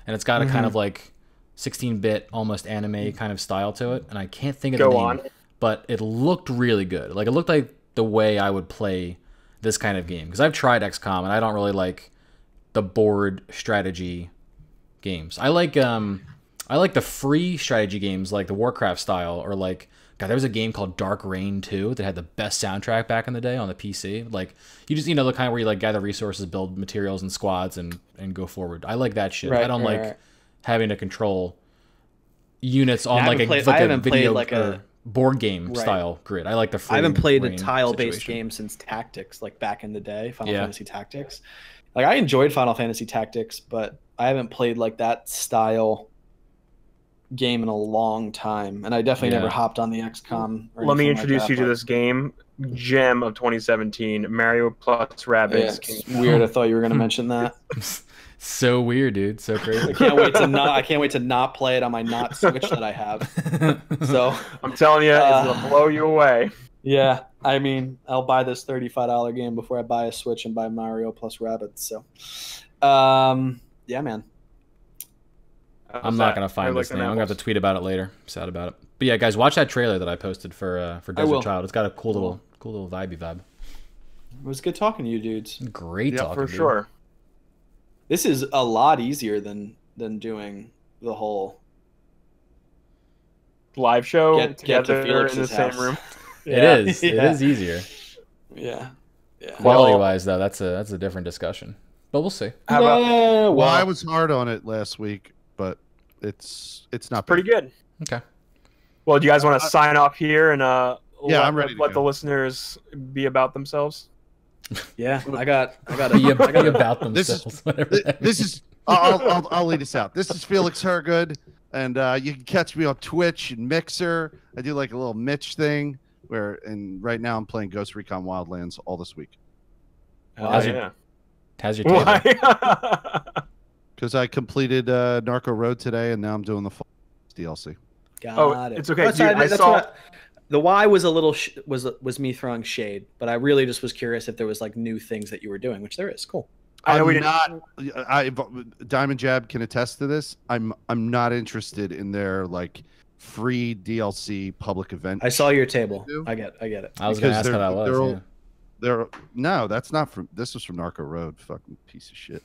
and it's got a kind of like 16-bit, almost anime kind of style to it. And I can't think of the name, but it looked really good. Like it looked like the way I would play this kind of game, because I've tried XCOM and I don't really like the board strategy games. I like the free strategy games like the Warcraft style, or like, God, there was a game called Dark Reign 2 that had the best soundtrack back in the day on the PC. Like, you just, the kind of where you like gather resources, build materials and squads, and go forward. I like that shit. I don't like having to control units on like a video like a board game style grid. I like the free. I haven't played a tile-based game since Tactics, like back in the day, Final Fantasy Tactics. Like, I enjoyed Final Fantasy Tactics, but I haven't played like that style game in a long time, and I definitely never hopped on the XCOM. Let me introduce you to this game, gem of 2017, Mario plus Rabbids. Yeah, it's weird. I thought you were going to mention that. So weird, dude. So crazy. I can't wait to not play it on my not Switch that I have. So I'm telling you, it's gonna blow you away. Yeah, I mean, I'll buy this $35 game before I buy a Switch and buy Mario plus Rabbids. So, yeah, man. I'm not gonna find this name. I'm gonna have to tweet about it later. I'm sad about it. But yeah, guys, watch that trailer that I posted for Desert Child. It's got a cool little vibey vibe. It was good talking to you, dudes. Great talking, for sure. This is a lot easier than doing the whole live show together in the same room. It is. It is easier. Yeah. Quality wise, though, that's a different discussion. But we'll see. Well, I was hard on it last week, but it's not pretty good. Okay. Well, do you guys want to sign off here and I'm ready to let the listeners be about themselves? Yeah, I got be about themselves. This is I'll lead us out. This is Felix Hergood, and you can catch me on Twitch and Mixer. I do like a little Mitch thing and right now I'm playing Ghost Recon Wildlands all this week. How's your table? Because I completed Narco Road today, and now I'm doing the full DLC. Got it. It's okay. The why was a little was me throwing shade, but I really just was curious if there was like new things that you were doing, which there is. Cool. I know we I'm didn't. not. Diamond Jab can attest to this. I'm not interested in their like free DLC public event. I saw your shit they table. do, I get it. I was going to because ask how that was. they're Yeah. they're no, that's not from. This was from Narco Road. Fucking piece of shit.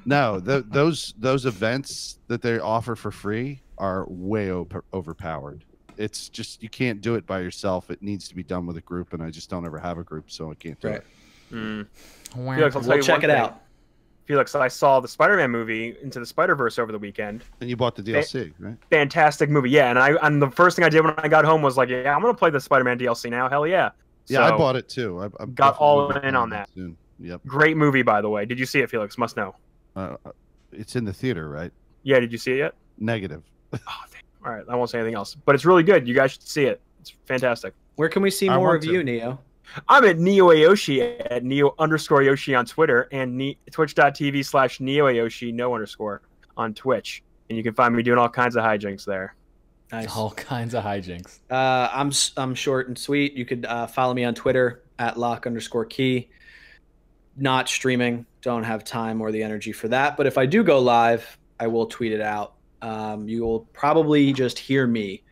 No, those events that they offer for free are way overpowered. It's just you can't do it by yourself. It needs to be done with a group, and I just don't ever have a group, so I can't do it. Felix, I'll tell We'll you check one it thing. out. Felix, I saw the Spider-Man movie Into the Spider-Verse over the weekend. And you bought the DLC, right? Fantastic movie, yeah. And the first thing I did when I got home was like, yeah, I'm gonna play the Spider-Man DLC now. Hell yeah! Yeah, I So, bought it too. I'm got all definitely in gonna on buy it that. soon. Yep. Great movie, by the way. Did you see it, Felix? Must know. It's in the theater, right? Yeah, did you see it yet? Negative. Oh, damn. All right, I won't say anything else. But it's really good. You guys should see it. It's fantastic. Where can we see I more want of to. you, Neo? I'm at NeoAyoshi at Neo_Yoshi on Twitter and twitch.tv/NeoAyoshi _, on Twitch. And you can find me doing all kinds of hijinks there. Nice. All kinds of hijinks. I'm short and sweet. You could follow me on Twitter at lock_key. Not streaming. Don't have time or the energy for that. But if I do go live, I will tweet it out. You will probably just hear me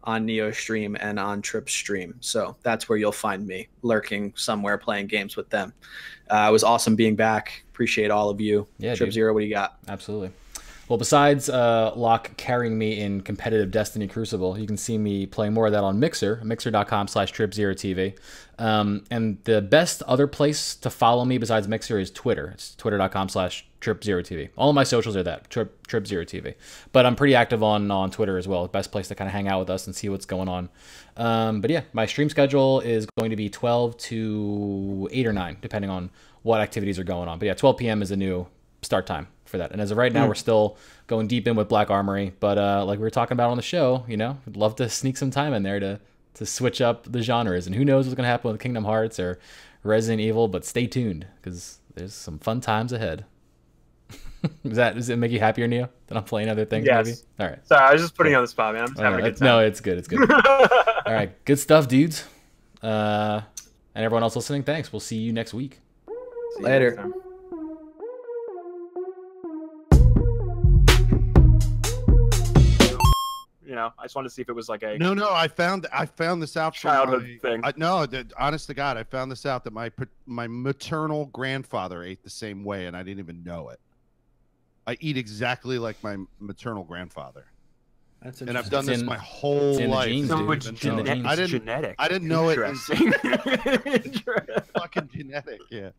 on Neo stream and on Trip's stream. So that's where you'll find me lurking somewhere playing games with them. It was awesome being back. Appreciate all of you. Yeah, Trip dude. Zero, what do you got? Absolutely. Well, besides Locke carrying me in competitive Destiny Crucible, you can see me playing more of that on Mixer, mixer.com/trip0tv. And the best other place to follow me besides Mixer is Twitter. It's twitter.com/trip0tv. All of my socials are that, trip0tv. But I'm pretty active on Twitter as well. Best place to kind of hang out with us and see what's going on. But yeah, my stream schedule is going to be 12 to 8 or 9, depending on what activities are going on. But yeah, 12 p.m. is a new start time for that. And as of right now, we're still going deep in with Black Armory. But like we were talking about on the show, you know, I'd love to sneak some time in there to switch up the genres. And who knows what's going to happen with Kingdom Hearts or Resident Evil, but stay tuned because there's some fun times ahead. Does it make you happier, Neo, that I'm playing other things? Yes. Maybe? All right. Sorry, I was just putting you on the spot, man. I'm just having a good time. No, it's good. It's good. All right. Good stuff, dudes. And everyone else listening, thanks. We'll see you next week. See you Later. next time. You know, I just wanted to see if it was like a No, I found this out from childhood thing. Honest to God, I found this out that my maternal grandfather ate the same way, and I didn't even know it. I eat exactly like my maternal grandfather, That's and I've interesting. done this my whole in the life. genes, So dude. it's It's in the genes. genetic. I didn't know it. Interesting. Fucking genetic, yeah.